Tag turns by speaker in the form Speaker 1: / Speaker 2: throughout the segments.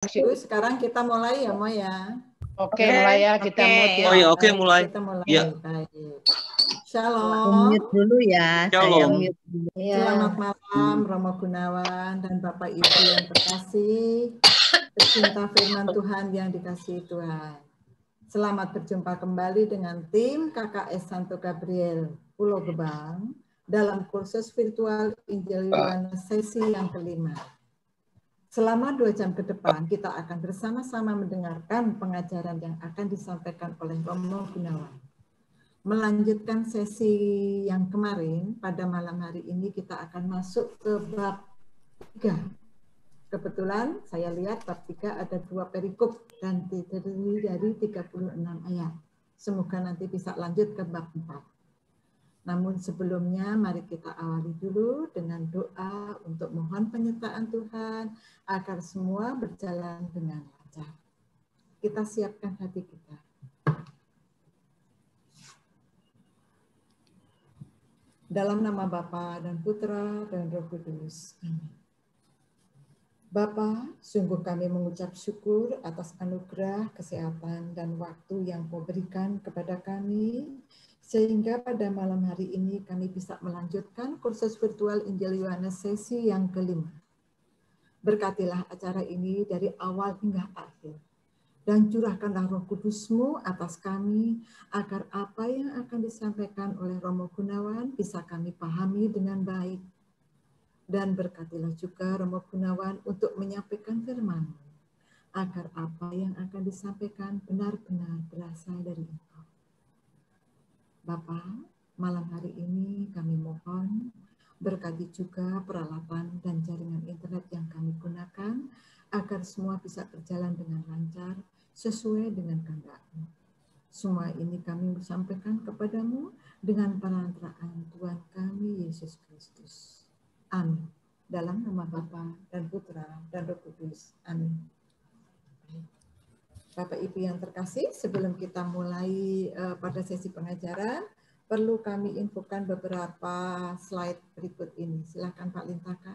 Speaker 1: Sekarang kita mulai ya, Mo ya.
Speaker 2: Oke, mulai ya, kita mute ya.
Speaker 3: Oh ya, oke, mulai.
Speaker 1: Kita mulai.
Speaker 3: Ya.
Speaker 1: Baik. Shalom.
Speaker 4: Mute dulu ya.
Speaker 3: Shalom.
Speaker 4: Saya mute dulu.
Speaker 1: Selamat malam Romo Gunawan dan Bapak Ibu yang terkasih, pecinta firman Tuhan yang dikasihi Tuhan. Selamat berjumpa kembali dengan tim KKS Santo Gabriel Pulau Gebang dalam kursus virtual Injil Yohanes sesi yang kelima. Selama 2 jam ke depan, kita akan bersama-sama mendengarkan pengajaran yang akan disampaikan oleh Romo Gunawan. Melanjutkan sesi yang kemarin, pada malam hari ini kita akan masuk ke bab 3. Kebetulan saya lihat bab 3 ada 2 perikop dan terdiri dari 36 ayat. Semoga nanti bisa lanjut ke bab 4. Namun sebelumnya mari kita awali dulu dengan doa untuk mohon penyertaan Tuhan agar semua berjalan dengan lancar. Kita siapkan hati kita. Dalam nama Bapa dan Putra dan Roh Kudus. Amin. Bapa, sungguh kami mengucap syukur atas anugerah, kesehatan, dan waktu yang Kau berikan kepada kami, sehingga pada malam hari ini kami bisa melanjutkan kursus virtual Injil Yohanes sesi yang kelima. Berkatilah acara ini dari awal hingga akhir. Dan curahkanlah Roh Kudus-Mu atas kami, agar apa yang akan disampaikan oleh Romo Gunawan bisa kami pahami dengan baik. Dan berkatilah juga Romo Gunawan untuk menyampaikan firman-Mu, agar apa yang akan disampaikan benar-benar berasal dari Engkau. Bapa, malam hari ini kami mohon berkati juga peralatan dan jaringan internet yang kami gunakan agar semua bisa berjalan dengan lancar sesuai dengan kehendak-Mu. Semua ini kami sampaikan kepadamu dengan perantaraan Tuhan kami Yesus Kristus. Amin. Dalam nama Bapa dan Putra dan Roh Kudus. Amin. Bapak Ibu yang terkasih, sebelum kita mulai pada sesi pengajaran, perlu kami infokan beberapa slide berikut ini. Silakan Pak Lintaka.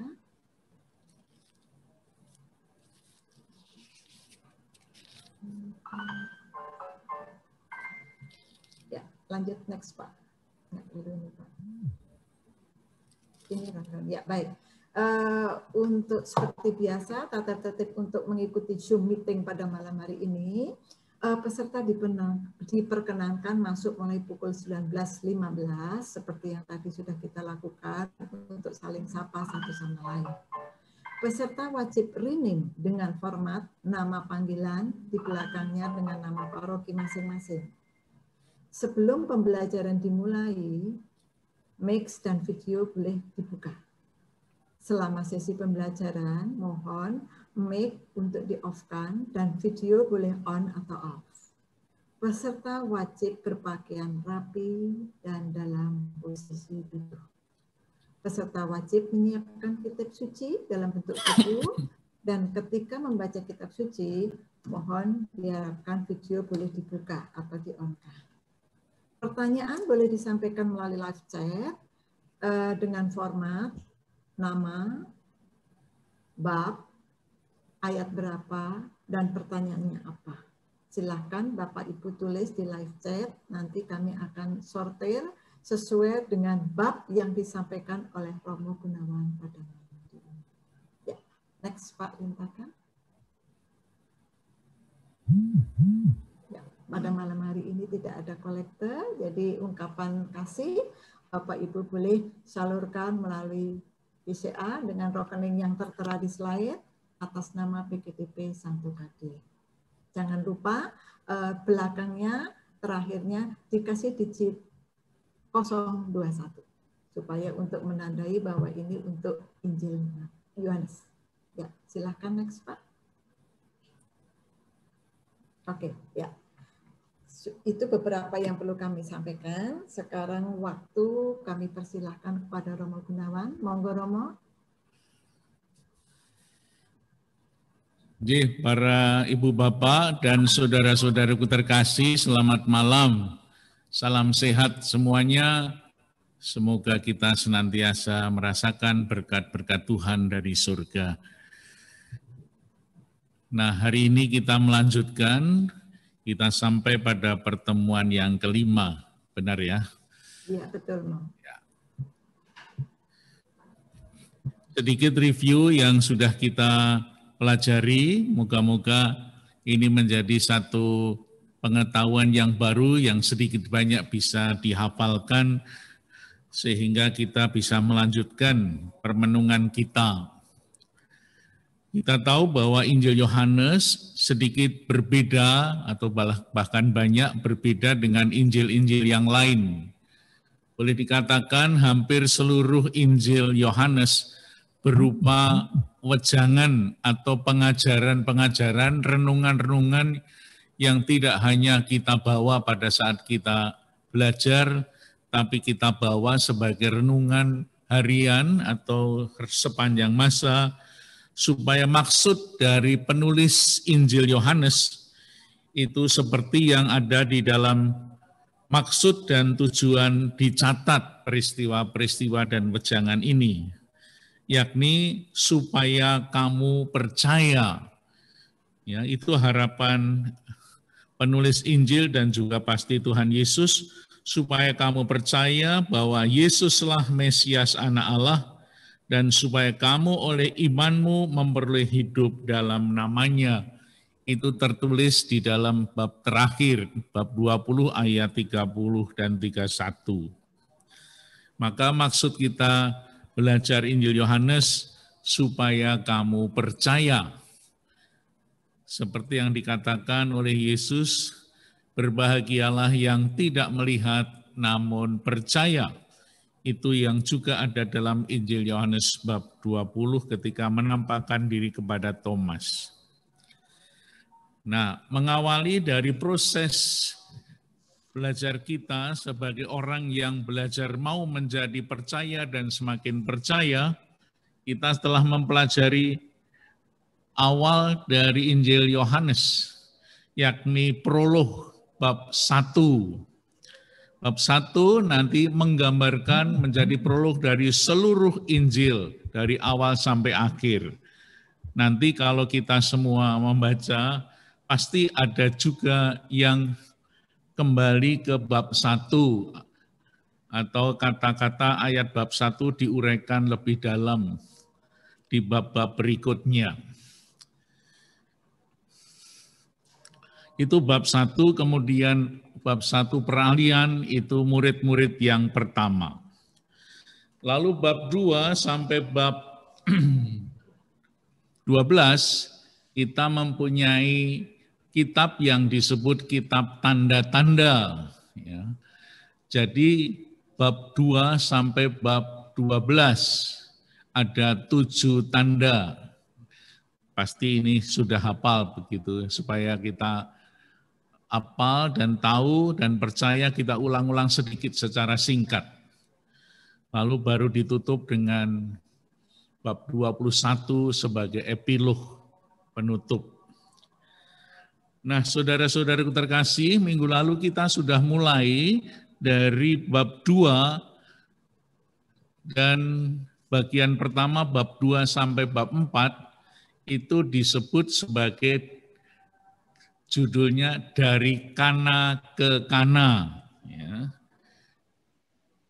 Speaker 1: Ya, lanjut next Pak. Ini ya baik. Untuk seperti biasa, tata tertib untuk mengikuti Zoom meeting pada malam hari ini, peserta diperkenankan masuk mulai pukul 19.15 seperti yang tadi sudah kita lakukan untuk saling sapa satu sama lain. Peserta wajib rename dengan format nama panggilan di belakangnya dengan nama paroki masing-masing. Sebelum pembelajaran dimulai, mic dan video boleh dibuka. Selama sesi pembelajaran, mohon mic untuk di-off-kan dan video boleh on atau off. Peserta wajib berpakaian rapi dan dalam posisi duduk. Peserta wajib menyiapkan kitab suci dalam bentuk buku dan ketika membaca kitab suci, mohon diharapkan video boleh dibuka atau di-on-kan. Pertanyaan boleh disampaikan melalui live chat dengan format nama, bab, ayat berapa, dan pertanyaannya apa. Silahkan Bapak Ibu tulis di live chat, nanti kami akan sortir sesuai dengan bab yang disampaikan oleh Romo Gunawan pada malam hari ini. Ya, next Pak Lintaka. Ya, pada malam hari ini tidak ada kolektor, jadi ungkapan kasih Bapak Ibu boleh salurkan melalui BCA dengan rekening yang tertera di slide atas nama PKTP Santo Gabriel. Jangan lupa belakangnya terakhirnya dikasih digit 021 supaya untuk menandai bahwa ini untuk Injil Yohanes. Ya, silakan next Pak. Oke, ya. Itu beberapa yang perlu kami sampaikan. Sekarang waktu kami persilahkan kepada Romo Gunawan. Monggo Romo.
Speaker 5: Para ibu bapak dan saudara-saudaraku terkasih, selamat malam. Salam sehat semuanya. Semoga kita senantiasa merasakan berkat-berkat Tuhan dari surga. Nah, hari ini kita melanjutkan, kita sampai pada pertemuan yang kelima, benar ya?
Speaker 1: Iya, betul, Mo.
Speaker 5: Sedikit review yang sudah kita pelajari, moga-moga ini menjadi satu pengetahuan yang baru yang sedikit banyak bisa dihafalkan sehingga kita bisa melanjutkan permenungan kita. Kita tahu bahwa Injil Yohanes sedikit berbeda atau bahkan banyak berbeda dengan Injil-Injil yang lain. Boleh dikatakan hampir seluruh Injil Yohanes berupa wejangan atau pengajaran-pengajaran, renungan-renungan yang tidak hanya kita bawa pada saat kita belajar, tapi kita bawa sebagai renungan harian atau sepanjang masa, supaya maksud dari penulis Injil Yohanes itu seperti yang ada di dalam maksud dan tujuan dicatat peristiwa-peristiwa dan wejangan ini, yakni supaya kamu percaya. Ya, itu harapan penulis Injil dan juga pasti Tuhan Yesus, supaya kamu percaya bahwa Yesuslah Mesias Anak Allah, dan supaya kamu oleh imanmu memperoleh hidup dalam namanya. Itu tertulis di dalam bab terakhir, bab 20 ayat 30 dan 31. Maka maksud kita belajar Injil Yohanes supaya kamu percaya. Seperti yang dikatakan oleh Yesus, berbahagialah yang tidak melihat namun percaya. Itu yang juga ada dalam Injil Yohanes bab 20 ketika menampakkan diri kepada Thomas. Nah, mengawali dari proses belajar kita sebagai orang yang belajar mau menjadi percaya dan semakin percaya, kita telah mempelajari awal dari Injil Yohanes, yakni prolog bab 1. Bab 1 nanti menggambarkan menjadi prolog dari seluruh Injil, dari awal sampai akhir. Nanti kalau kita semua membaca, pasti ada juga yang kembali ke bab 1, atau kata-kata ayat bab 1 diuraikan lebih dalam di bab-bab berikutnya. Itu bab 1, kemudian bab 1 peralihan itu murid-murid yang pertama. Lalu bab 2 sampai bab 12 kita mempunyai kitab yang disebut kitab tanda-tanda. Ya. Jadi bab 2 sampai bab 12 ada 7 tanda. Pasti ini sudah hafal begitu, supaya kita hafal dan tahu dan percaya, kita ulang-ulang sedikit secara singkat. Lalu baru ditutup dengan bab 21 sebagai epilog penutup. Nah, saudara-saudaraku terkasih, minggu lalu kita sudah mulai dari bab 2 dan bagian pertama bab 2 sampai bab 4 itu disebut sebagai judulnya dari Kana ke Kana. Ya.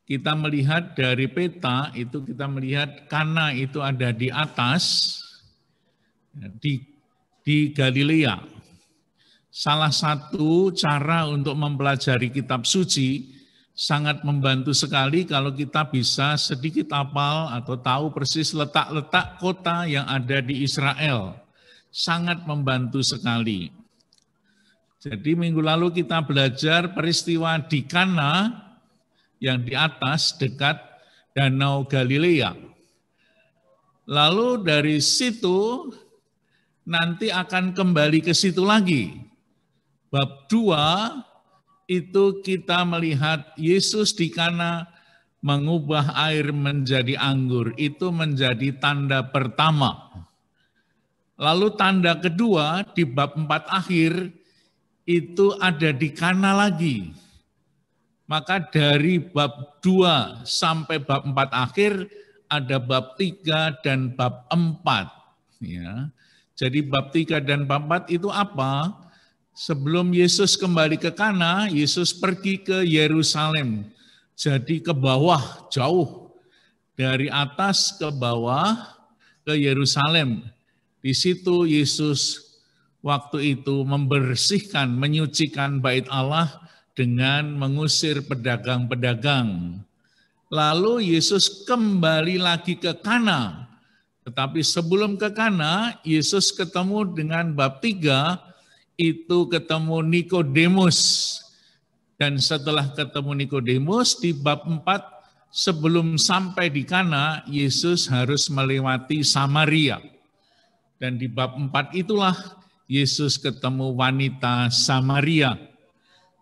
Speaker 5: Kita melihat dari peta itu, kita melihat Kana itu ada di atas, di Galilea. Salah satu cara untuk mempelajari kitab suci sangat membantu sekali kalau kita bisa sedikit hafal atau tahu persis letak-letak kota yang ada di Israel. Sangat membantu sekali. Jadi minggu lalu kita belajar peristiwa di Kana yang di atas dekat Danau Galilea. Lalu dari situ nanti akan kembali ke situ lagi. Bab 2 itu kita melihat Yesus di Kana mengubah air menjadi anggur. Itu menjadi tanda pertama. Lalu tanda kedua di bab 4 akhir itu ada di Kana lagi. Maka dari bab 2 sampai bab 4 akhir ada bab 3 dan bab 4. Ya. Jadi bab 3 dan bab 4 itu apa? Sebelum Yesus kembali ke Kana, Yesus pergi ke Yerusalem. Jadi ke bawah, jauh. Dari atas ke bawah ke Yerusalem. Di situ Yesus waktu itu membersihkan, menyucikan bait Allah dengan mengusir pedagang-pedagang. Lalu Yesus kembali lagi ke Kana. Tetapi sebelum ke Kana, Yesus ketemu dengan bab 3, itu ketemu Nikodemus. Dan setelah ketemu Nikodemus di bab 4, sebelum sampai di Kana, Yesus harus melewati Samaria. Dan di bab 4 itulah Yesus ketemu wanita Samaria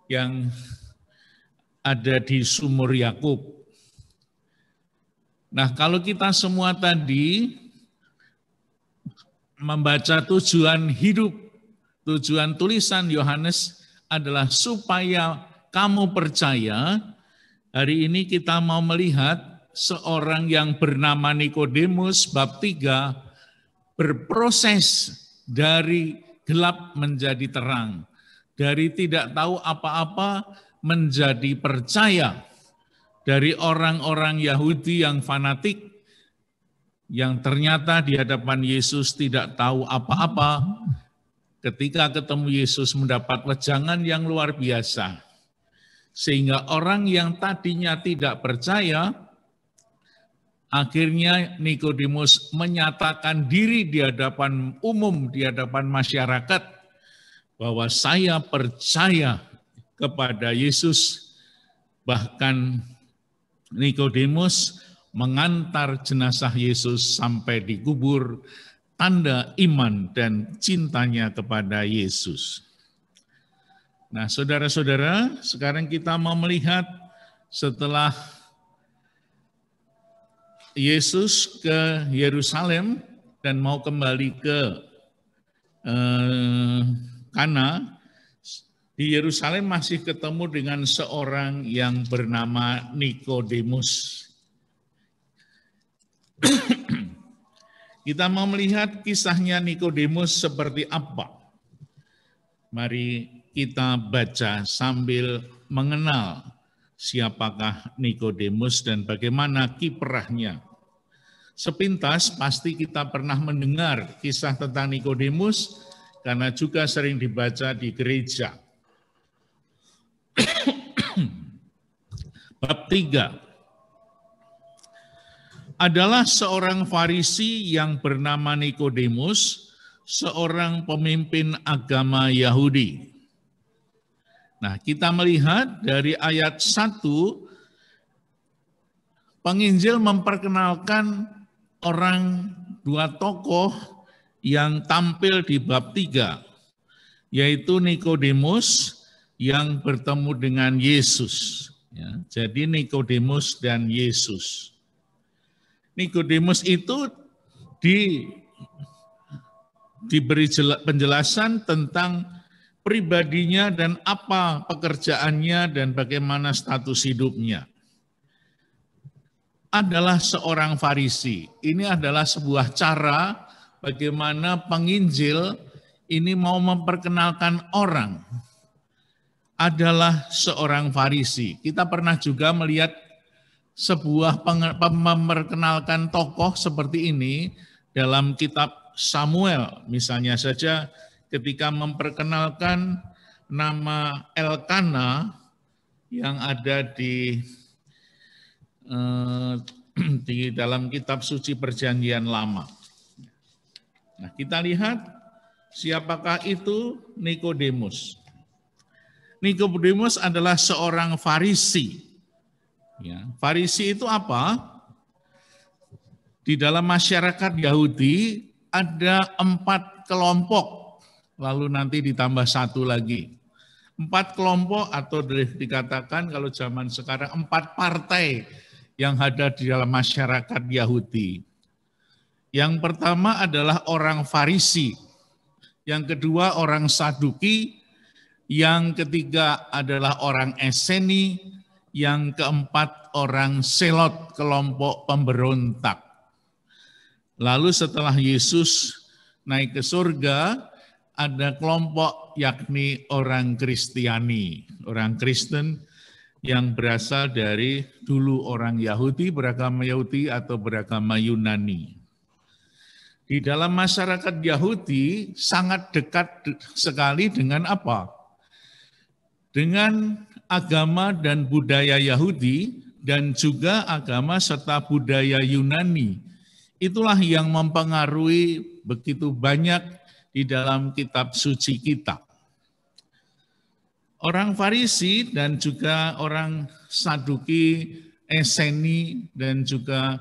Speaker 5: yang ada di sumur Yakub. Nah, kalau kita semua tadi membaca tujuan hidup, tujuan tulisan Yohanes adalah supaya kamu percaya. Hari ini kita mau melihat seorang yang bernama Nikodemus, bab 3, berproses dari gelap menjadi terang, dari tidak tahu apa-apa menjadi percaya, dari orang-orang Yahudi yang fanatik, yang ternyata di hadapan Yesus tidak tahu apa-apa, ketika ketemu Yesus mendapat wejangan yang luar biasa. Sehingga orang yang tadinya tidak percaya, akhirnya Nikodemus menyatakan diri di hadapan umum, di hadapan masyarakat, bahwa saya percaya kepada Yesus. Bahkan Nikodemus mengantar jenazah Yesus sampai di kubur, tanda iman dan cintanya kepada Yesus. Nah, saudara-saudara, sekarang kita mau melihat setelah Yesus ke Yerusalem dan mau kembali ke Kana, di Yerusalem masih ketemu dengan seorang yang bernama Nikodemus. Kita mau melihat kisahnya Nikodemus seperti apa. Mari kita baca sambil mengenal siapakah Nikodemus dan bagaimana kiprahnya. Sepintas pasti kita pernah mendengar kisah tentang Nikodemus karena juga sering dibaca di gereja. Bab 3 adalah seorang Farisi yang bernama Nikodemus, seorang pemimpin agama Yahudi. Nah, kita melihat dari ayat 1, penginjil memperkenalkan dua tokoh yang tampil di bab 3, yaitu Nikodemus yang bertemu dengan Yesus. Ya, jadi Nikodemus dan Yesus. Nikodemus itu diberi penjelasan tentang pribadinya dan apa pekerjaannya dan bagaimana status hidupnya. Adalah seorang Farisi. Ini adalah sebuah cara bagaimana penginjil ini mau memperkenalkan orang. Adalah seorang Farisi. Kita pernah juga melihat sebuah memperkenalkan tokoh seperti ini dalam kitab Samuel. Misalnya saja ketika memperkenalkan nama Elkana yang ada di dalam kitab suci perjanjian lama. Nah, kita lihat siapakah itu Nikodemus. Nikodemus adalah seorang Farisi. Ya, Farisi itu apa? Di dalam masyarakat Yahudi ada 4 kelompok, lalu nanti ditambah 1 lagi. 4 kelompok atau dikatakan kalau zaman sekarang 4 partai yang ada di dalam masyarakat Yahudi. Yang pertama adalah orang Farisi, yang kedua orang Saduki, yang ketiga adalah orang Eseni, yang keempat orang Selot, kelompok pemberontak. Lalu setelah Yesus naik ke surga, ada kelompok yakni orang Kristiani, orang Kristen yang berasal dari dulu orang Yahudi, beragama Yahudi atau beragama Yunani. Di dalam masyarakat Yahudi sangat dekat sekali dengan apa? Dengan agama dan budaya Yahudi dan juga agama serta budaya Yunani. Itulah yang mempengaruhi begitu banyak di dalam kitab suci kita. Orang Farisi dan juga orang Saduki, Eseni, dan juga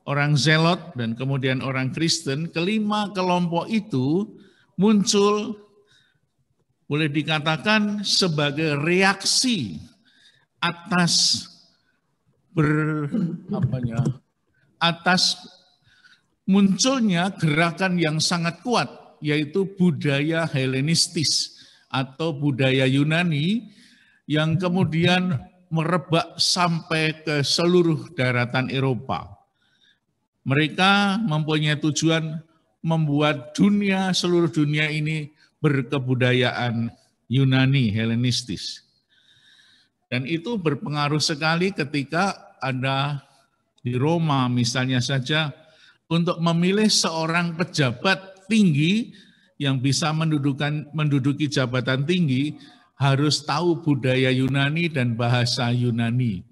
Speaker 5: orang Zelot, dan kemudian orang Kristen, kelima kelompok itu muncul, boleh dikatakan sebagai reaksi atas atas munculnya gerakan yang sangat kuat, yaitu budaya Helenistis atau budaya Yunani yang kemudian merebak sampai ke seluruh daratan Eropa. Mereka mempunyai tujuan membuat seluruh dunia ini berkebudayaan Yunani, Helenistis. Dan itu berpengaruh sekali ketika ada di Roma misalnya saja, untuk memilih seorang pejabat tinggi yang bisa menduduki jabatan tinggi, harus tahu budaya Yunani dan bahasa Yunani.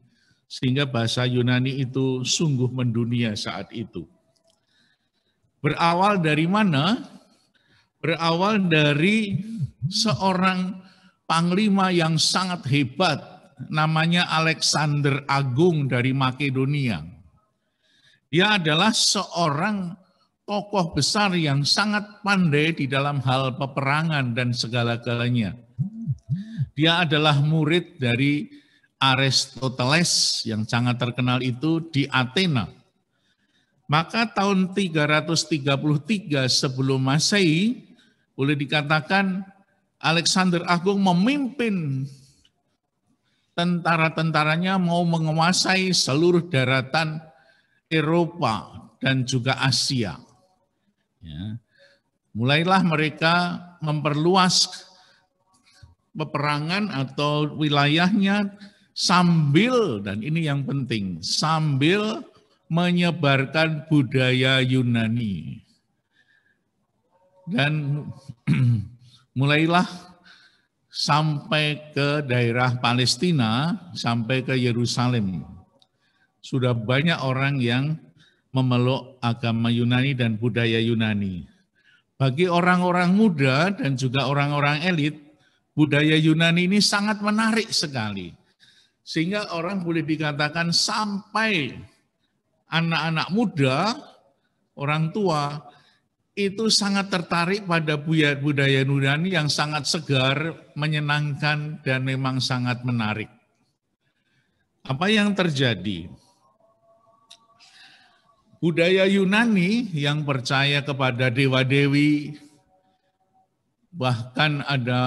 Speaker 5: Sehingga bahasa Yunani itu sungguh mendunia saat itu. Berawal dari mana? Berawal dari seorang panglima yang sangat hebat, namanya Alexander Agung dari Makedonia. Dia adalah seorang tokoh besar yang sangat pandai di dalam hal peperangan dan segala-galanya. Dia adalah murid dari Aristoteles yang sangat terkenal itu di Athena. Maka tahun 333 sebelum Masehi, boleh dikatakan Alexander Agung memimpin tentara-tentaranya mau menguasai seluruh daratan Eropa dan juga Asia. Ya. Mulailah mereka memperluas peperangan atau wilayahnya sambil, dan ini yang penting, sambil menyebarkan budaya Yunani. Dan mulailah sampai ke daerah Palestina, sampai ke Yerusalem. Sudah banyak orang yang memeluk agama Yunani dan budaya Yunani. Bagi orang-orang muda dan juga orang-orang elit, budaya Yunani ini sangat menarik sekali. Sehingga orang boleh dikatakan sampai anak-anak muda, orang tua, itu sangat tertarik pada budaya Yunani yang sangat segar, menyenangkan, dan memang sangat menarik. Apa yang terjadi? Budaya Yunani yang percaya kepada dewa-dewi, bahkan ada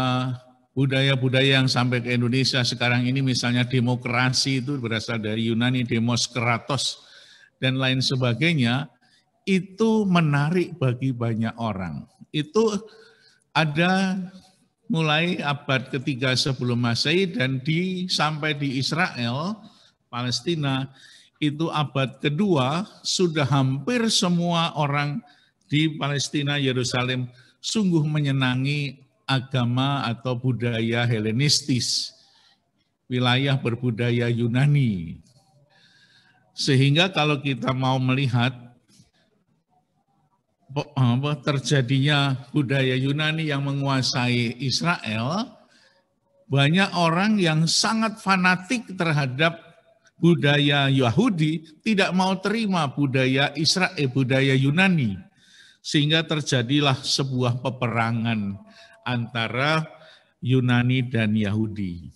Speaker 5: budaya-budaya yang sampai ke Indonesia sekarang ini, misalnya demokrasi itu berasal dari Yunani, demos kratos, dan lain sebagainya, itu menarik bagi banyak orang. Itu ada mulai abad ketiga sebelum Masehi dan sampai di Israel, Palestina, itu abad kedua, sudah hampir semua orang di Palestina, Yerusalem, sungguh menyenangi agama atau budaya Helenistis, wilayah berbudaya Yunani. Sehingga kalau kita mau melihat terjadinya budaya Yunani yang menguasai Israel, banyak orang yang sangat fanatik terhadap budaya Yahudi, tidak mau terima budaya Israel, budaya Yunani. Sehingga terjadilah sebuah peperangan antara Yunani dan Yahudi.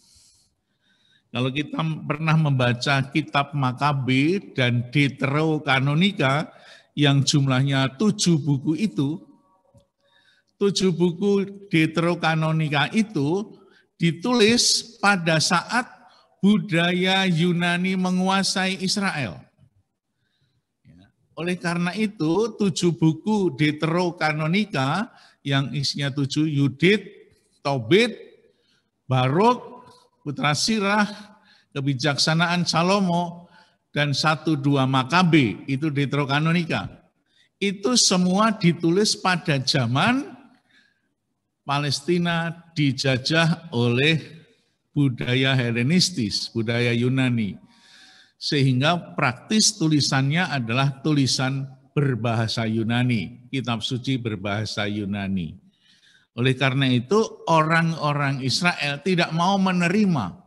Speaker 5: Kalau kita pernah membaca kitab Makabe dan Deuterokanonika yang jumlahnya 7 buku itu, 7 buku Deuterokanonika itu ditulis pada saat budaya Yunani menguasai Israel. Oleh karena itu 7 buku Deuterokanonika yang isinya 7, Yudit, Tobit, Baruk, Putra Sirah, Kebijaksanaan Salomo, dan 1-2 Makabe, itu Deuterokanonika. Itu semua ditulis pada zaman Palestina dijajah oleh budaya Helenistis, budaya Yunani. Sehingga praktis tulisannya adalah tulisan berbahasa Yunani, kitab suci berbahasa Yunani. Oleh karena itu orang-orang Israel tidak mau menerima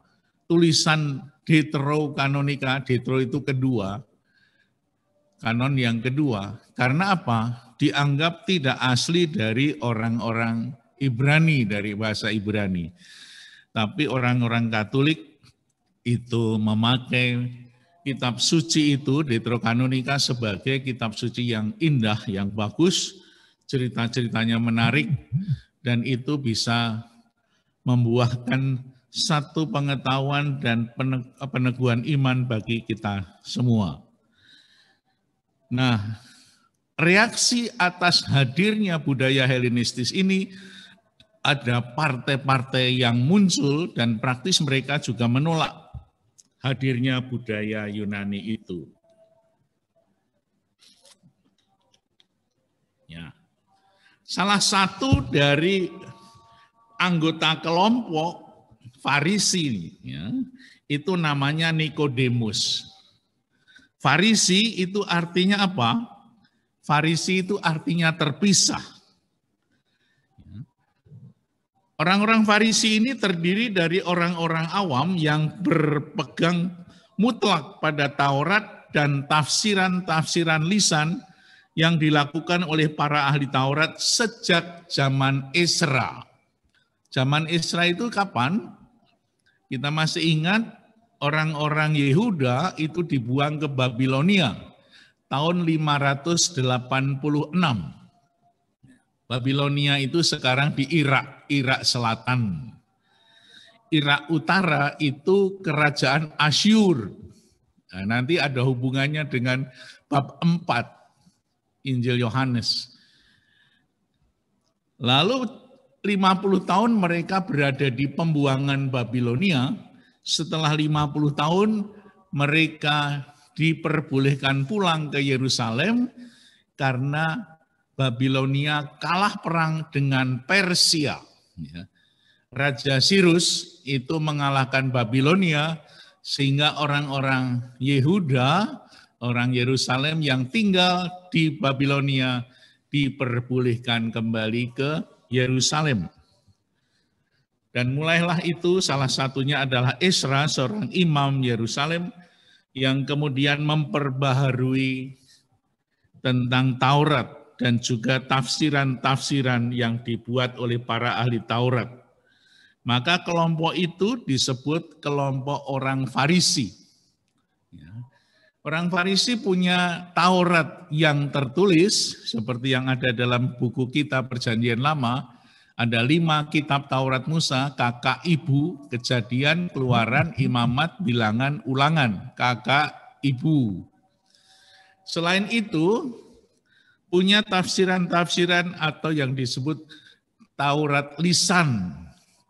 Speaker 5: tulisan Deuterokanonika, Deutero itu kedua, kanon yang kedua. Karena apa? Dianggap tidak asli dari orang-orang Ibrani, dari bahasa Ibrani. Tapi orang-orang Katolik itu memakai kitab suci itu, Deuterokanonika, sebagai kitab suci yang indah, yang bagus, cerita-ceritanya menarik, dan itu bisa membuahkan satu pengetahuan dan peneguhan iman bagi kita semua. Nah, reaksi atas hadirnya budaya Helenistis ini, ada partai-partai yang muncul dan praktis mereka juga menolak hadirnya budaya Yunani itu. Ya. Salah satu dari anggota kelompok Farisi, ya, itu namanya Nikodemus. Farisi itu artinya apa? Farisi itu artinya terpisah. Orang-orang Farisi ini terdiri dari orang-orang awam yang berpegang mutlak pada Taurat dan tafsiran-tafsiran lisan yang dilakukan oleh para ahli Taurat sejak zaman Ezra. Zaman Ezra itu kapan? Kita masih ingat orang-orang Yehuda itu dibuang ke Babilonia tahun 586. Babilonia itu sekarang di Irak Selatan. Irak Utara itu kerajaan Asyur. Nah, nanti ada hubungannya dengan bab 4 Injil Yohanes. Lalu 50 tahun mereka berada di pembuangan Babilonia. Setelah 50 tahun mereka diperbolehkan pulang ke Yerusalem karena Babilonia kalah perang dengan Persia. Raja Sirus itu mengalahkan Babilonia sehingga orang-orang Yehuda, orang Yerusalem yang tinggal di Babilonia diperbolehkan kembali ke Yerusalem. Dan mulailah itu, salah satunya adalah Ezra, seorang imam Yerusalem yang kemudian memperbaharui tentang Taurat dan juga tafsiran-tafsiran yang dibuat oleh para ahli Taurat. Maka kelompok itu disebut kelompok orang Farisi. Orang Farisi punya Taurat yang tertulis, seperti yang ada dalam buku kitab Perjanjian Lama, ada 5 kitab Taurat Musa, kakak ibu, Kejadian, Keluaran, Imamat, Bilangan, Ulangan, kakak ibu. Selain itu, punya tafsiran-tafsiran atau yang disebut Taurat lisan.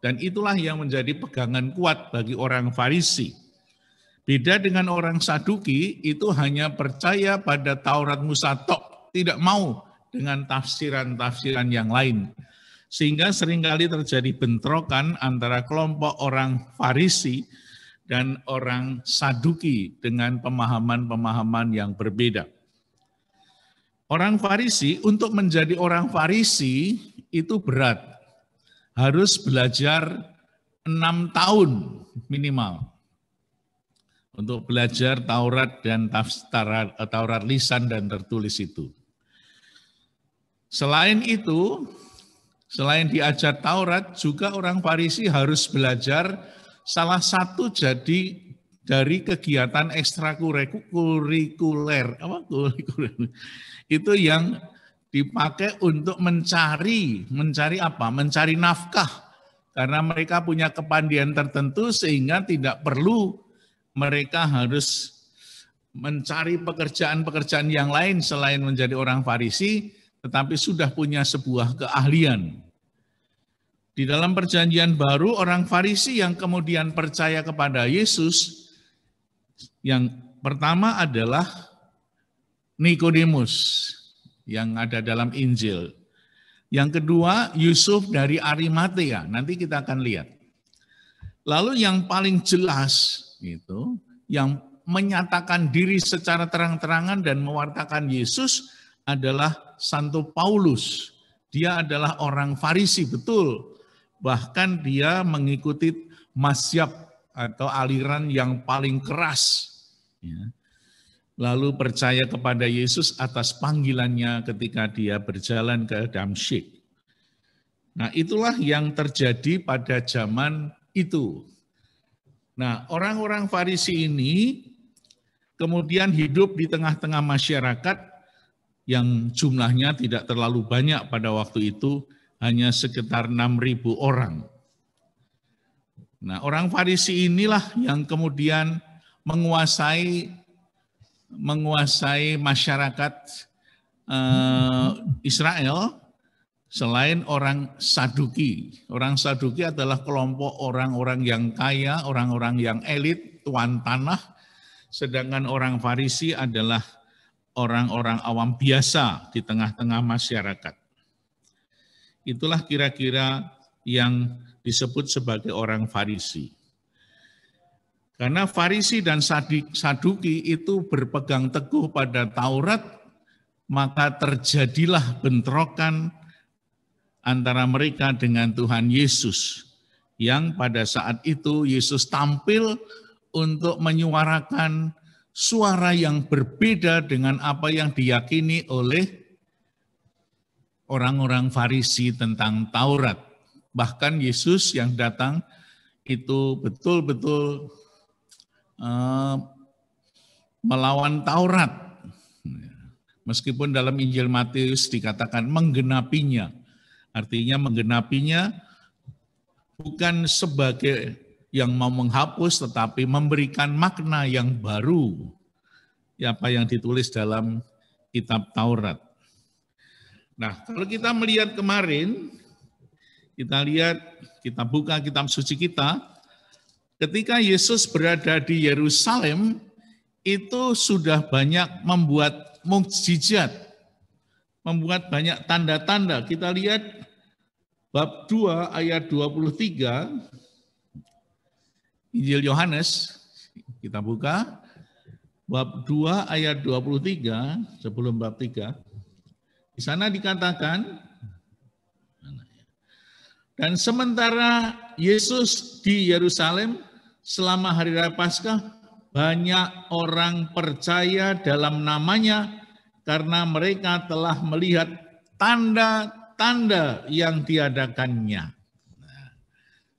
Speaker 5: Dan itulah yang menjadi pegangan kuat bagi orang Farisi. Beda dengan orang Saduki, itu hanya percaya pada Taurat Musa tok, tidak mau dengan tafsiran-tafsiran yang lain. Sehingga seringkali terjadi bentrokan antara kelompok orang Farisi dan orang Saduki dengan pemahaman-pemahaman yang berbeda. Orang Farisi, untuk menjadi orang Farisi itu berat. Harus belajar 6 tahun minimal. Untuk belajar Taurat dan Taurat lisan dan tertulis itu. Selain itu, selain diajar Taurat, juga orang Farisi harus belajar salah satu dari kegiatan ekstrakurikuler. Itu yang dipakai untuk mencari apa? Mencari nafkah. Karena mereka punya kepandian tertentu sehingga tidak perlu mereka harus mencari pekerjaan-pekerjaan yang lain selain menjadi orang Farisi, tetapi sudah punya sebuah keahlian. Di dalam Perjanjian Baru, orang Farisi yang kemudian percaya kepada Yesus, yang pertama adalah Nikodemus yang ada dalam Injil. Yang kedua, Yusuf dari Arimatea. Nanti kita akan lihat. Lalu yang paling jelas itu, yang menyatakan diri secara terang-terangan dan mewartakan Yesus adalah Santo Paulus. Dia adalah orang Farisi, betul. Bahkan dia mengikuti mazhab atau aliran yang paling keras. Ya. Lalu percaya kepada Yesus atas panggilannya ketika dia berjalan ke Damsyik. Nah, itulah yang terjadi pada zaman itu. Nah, orang-orang Farisi ini kemudian hidup di tengah-tengah masyarakat yang jumlahnya tidak terlalu banyak pada waktu itu, hanya sekitar 6.000 orang. Nah, orang Farisi inilah yang kemudian menguasai masyarakat Israel selain orang Saduki. Orang Saduki adalah kelompok orang-orang yang kaya, orang-orang yang elit, tuan tanah, sedangkan orang Farisi adalah orang-orang awam biasa di tengah-tengah masyarakat. Itulah kira-kira yang disebut sebagai orang Farisi. Karena Farisi dan Saduki itu berpegang teguh pada Taurat, maka terjadilah bentrokan antara mereka dengan Tuhan Yesus. Yang pada saat itu Yesus tampil untuk menyuarakan suara yang berbeda dengan apa yang diyakini oleh orang-orang Farisi tentang Taurat. Bahkan Yesus yang datang itu betul-betul melawan Taurat. Meskipun dalam Injil Matius dikatakan menggenapinya. Artinya menggenapinya bukan sebagai yang mau menghapus, tetapi memberikan makna yang baru. Apa yang ditulis dalam kitab Taurat. Nah, kalau kita melihat kemarin, kita buka kitab suci kita, ketika Yesus berada di Yerusalem, itu sudah banyak membuat mukjizat, membuat banyak tanda-tanda. Kita lihat bab 2 ayat 23, Injil Yohanes, kita buka, bab 2 ayat 23, sebelum bab 3, di sana dikatakan, dan sementara Yesus di Yerusalem, selama hari raya Paskah, banyak orang percaya dalam namanya karena mereka telah melihat tanda-tanda yang diadakannya. Nah,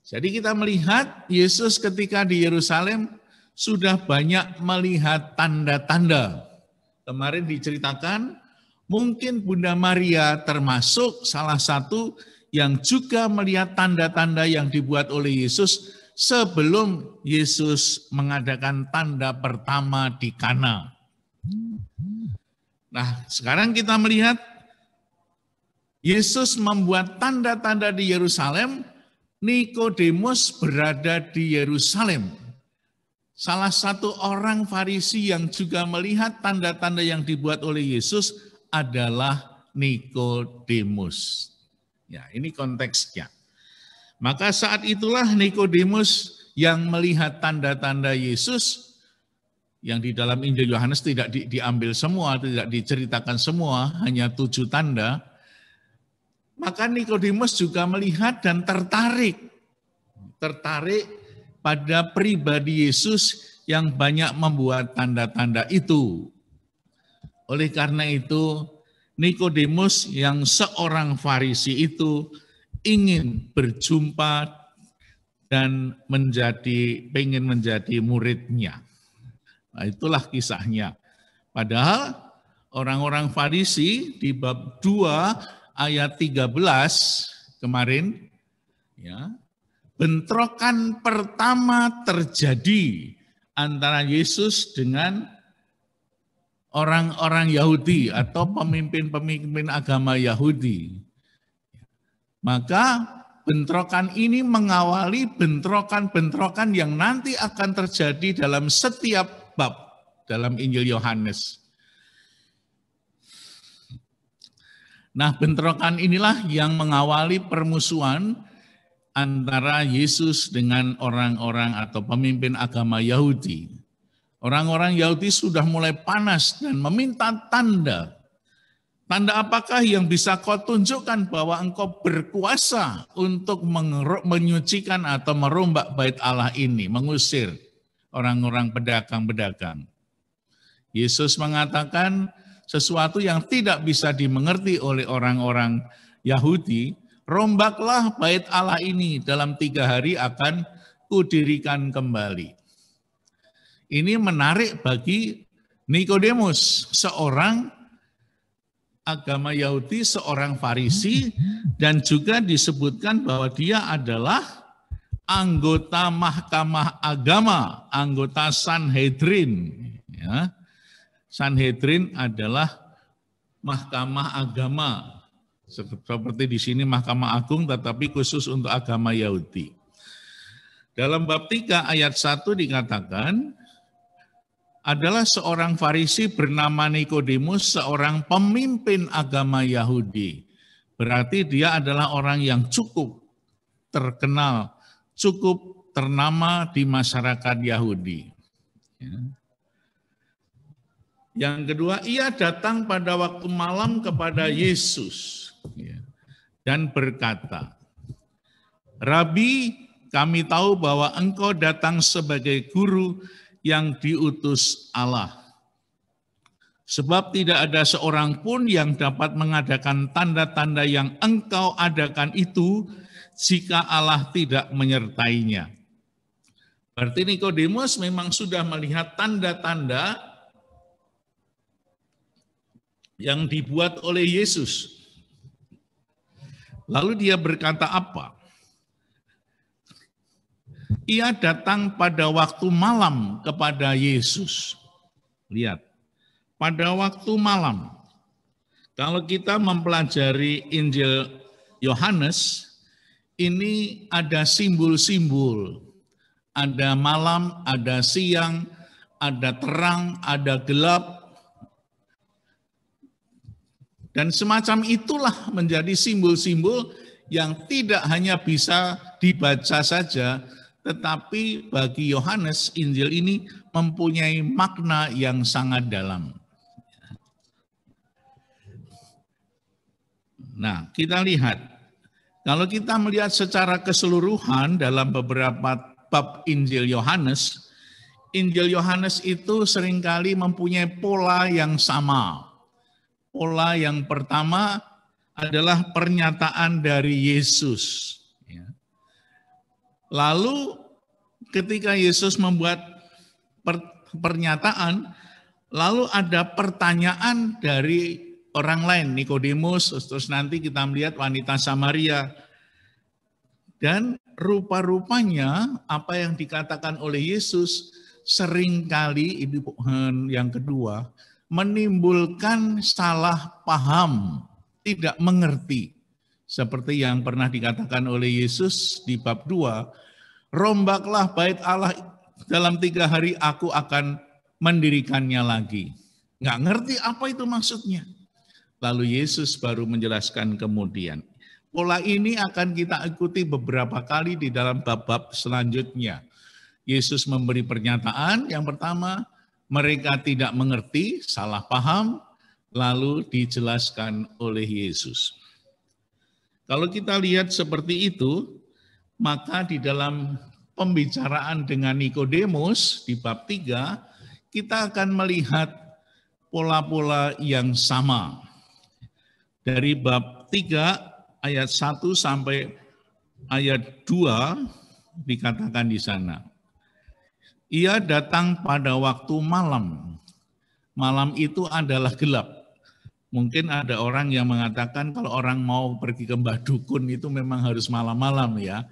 Speaker 5: jadi kita melihat Yesus ketika di Yerusalem sudah banyak melihat tanda-tanda. Kemarin diceritakan, mungkin Bunda Maria termasuk salah satu yang juga melihat tanda-tanda yang dibuat oleh Yesus sebelum Yesus mengadakan tanda pertama di Kana. Nah, sekarang kita melihat Yesus membuat tanda-tanda di Yerusalem, Nikodemus berada di Yerusalem. Salah satu orang Farisi yang juga melihat tanda-tanda yang dibuat oleh Yesus adalah Nikodemus. Ya, ini konteksnya. Maka saat itulah Nikodemus yang melihat tanda-tanda Yesus, yang di dalam Injil Yohanes tidak diambil semua, tidak diceritakan semua, hanya 7 tanda. Maka Nikodemus juga melihat dan tertarik pada pribadi Yesus yang banyak membuat tanda-tanda itu. Oleh karena itu, Nikodemus yang seorang Farisi itu ingin berjumpa dan pengen menjadi muridnya. Nah, itulah kisahnya. Padahal orang-orang Farisi di bab 2 ayat 13 kemarin, ya, bentrokan pertama terjadi antara Yesus dengan orang-orang Yahudi atau pemimpin-pemimpin agama Yahudi. Maka bentrokan ini mengawali bentrokan-bentrokan yang nanti akan terjadi dalam setiap bab dalam Injil Yohanes. Nah, bentrokan inilah yang mengawali permusuhan antara Yesus dengan orang-orang atau pemimpin agama Yahudi. Orang-orang Yahudi sudah mulai panas dan meminta tanda. Tanda apakah yang bisa kau tunjukkan bahwa engkau berkuasa untuk menyucikan atau merombak bait Allah ini, mengusir orang-orang pedagang-pedagang. Yesus mengatakan sesuatu yang tidak bisa dimengerti oleh orang-orang Yahudi, rombaklah bait Allah ini, dalam 3 hari akan kudirikan kembali. Ini menarik bagi Nikodemus, seorang agama Yahudi, seorang Farisi, dan juga disebutkan bahwa dia adalah anggota Mahkamah Agama, anggota Sanhedrin. Ya. Sanhedrin adalah Mahkamah Agama, seperti di sini Mahkamah Agung, tetapi khusus untuk agama Yahudi. Dalam bab 3 ayat 1 dikatakan, adalah seorang Farisi bernama Nikodemus, seorang pemimpin agama Yahudi. Berarti dia adalah orang yang cukup terkenal, cukup ternama di masyarakat Yahudi. Yang kedua, ia datang pada waktu malam kepada Yesus dan berkata, Rabi, kami tahu bahwa engkau datang sebagai guru yang diutus Allah. Sebab tidak ada seorang pun yang dapat mengadakan tanda-tanda yang engkau adakan itu jika Allah tidak menyertainya. Berarti Nikodemus memang sudah melihat tanda-tanda yang dibuat oleh Yesus. Lalu dia berkata apa? Ia datang pada waktu malam kepada Yesus. Lihat, pada waktu malam. Kalau kita mempelajari Injil Yohanes, ini ada simbol-simbol. Ada malam, ada siang, ada terang, ada gelap. Dan semacam itulah menjadi simbol-simbol yang tidak hanya bisa dibaca saja, tetapi bagi Yohanes, Injil ini mempunyai makna yang sangat dalam. Nah, kita lihat, kalau kita melihat secara keseluruhan dalam beberapa bab Injil Yohanes itu seringkali mempunyai pola yang sama. Pola yang pertama adalah pernyataan dari Yesus. Lalu ketika Yesus membuat pernyataan, lalu ada pertanyaan dari orang lain, Nikodemus, terus nanti kita melihat wanita Samaria. Dan rupa-rupanya apa yang dikatakan oleh Yesus seringkali, ini yang kedua, menimbulkan salah paham, tidak mengerti. Seperti yang pernah dikatakan oleh Yesus di bab 2, rombaklah bait Allah, dalam 3 hari aku akan mendirikannya lagi. Nggak ngerti apa itu maksudnya. Lalu Yesus baru menjelaskan kemudian. Pola ini akan kita ikuti beberapa kali di dalam bab-bab selanjutnya. Yesus memberi pernyataan, yang pertama, mereka tidak mengerti, salah paham, lalu dijelaskan oleh Yesus. Kalau kita lihat seperti itu, maka di dalam pembicaraan dengan Nikodemus di bab 3, kita akan melihat pola-pola yang sama. Dari bab 3 ayat 1 sampai ayat 2 dikatakan di sana. Ia datang pada waktu malam. Malam itu adalah gelap. Mungkin ada orang yang mengatakan kalau orang mau pergi ke mbah dukun itu memang harus malam-malam ya.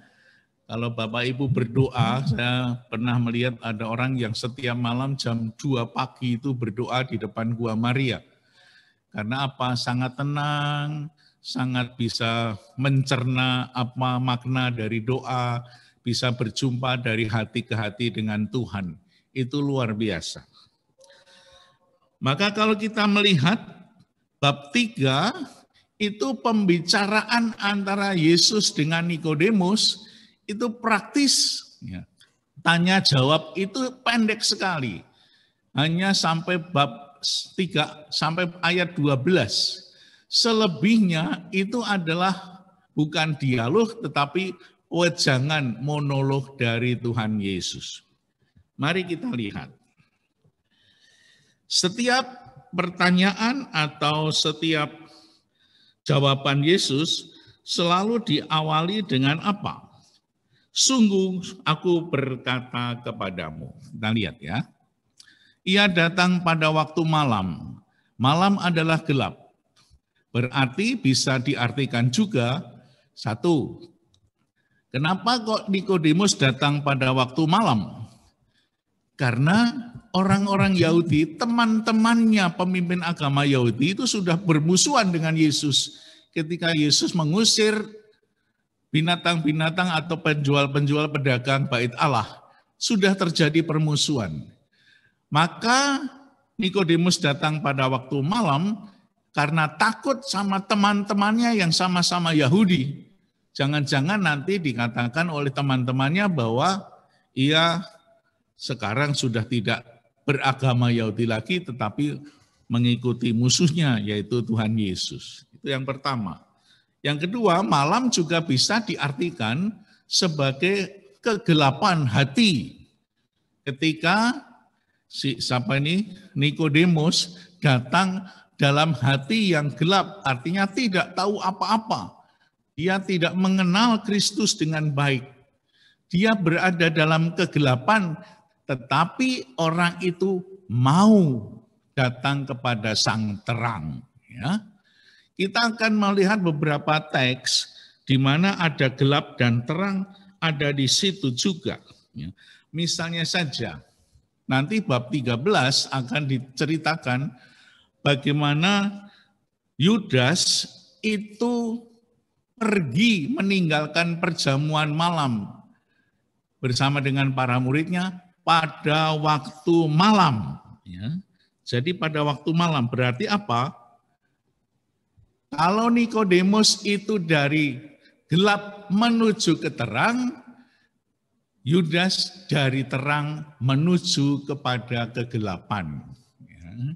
Speaker 5: Kalau Bapak Ibu berdoa, saya pernah melihat ada orang yang setiap malam jam 2 pagi itu berdoa di depan Gua Maria. Karena apa? Sangat tenang, sangat bisa mencerna apa makna dari doa, bisa berjumpa dari hati ke hati dengan Tuhan. Itu luar biasa. Maka kalau kita melihat bab 3, itu pembicaraan antara Yesus dengan Nikodemus, itu praktis. Ya. Tanya jawab itu pendek sekali. Hanya sampai bab 3 sampai ayat 12. Selebihnya itu adalah bukan dialog tetapi wejangan monolog dari Tuhan Yesus. Mari kita lihat. Setiap pertanyaan atau setiap jawaban Yesus selalu diawali dengan apa? Sungguh aku berkata kepadamu. Kita lihat ya. Ia datang pada waktu malam. Malam adalah gelap. Berarti bisa diartikan juga, satu, kenapa kok Nikodemus datang pada waktu malam? Karena orang-orang Yahudi, teman-temannya pemimpin agama Yahudi itu sudah bermusuhan dengan Yesus. Ketika Yesus mengusir binatang-binatang atau penjual-penjual pedagang bait Allah, sudah terjadi permusuhan. Maka Nikodemus datang pada waktu malam karena takut sama teman-temannya yang sama-sama Yahudi. Jangan-jangan nanti dikatakan oleh teman-temannya bahwa ia sekarang sudah tidak beragama Yahudi lagi tetapi mengikuti musuhnya yaitu Tuhan Yesus. Itu yang pertama. Yang kedua, malam juga bisa diartikan sebagai kegelapan hati. Ketika Nikodemus datang dalam hati yang gelap, artinya tidak tahu apa-apa. Dia tidak mengenal Kristus dengan baik. Dia berada dalam kegelapan, tetapi orang itu mau datang kepada sang terang. Ya. Kita akan melihat beberapa teks di mana ada gelap dan terang ada di situ juga. Ya. Misalnya saja, nanti bab 13 akan diceritakan bagaimana Yudas itu pergi meninggalkan perjamuan malam bersama dengan para muridnya pada waktu malam. Ya. Jadi pada waktu malam berarti apa? Kalau Nikodemus itu dari gelap menuju ke terang, Yudas dari terang menuju kepada kegelapan. Ya.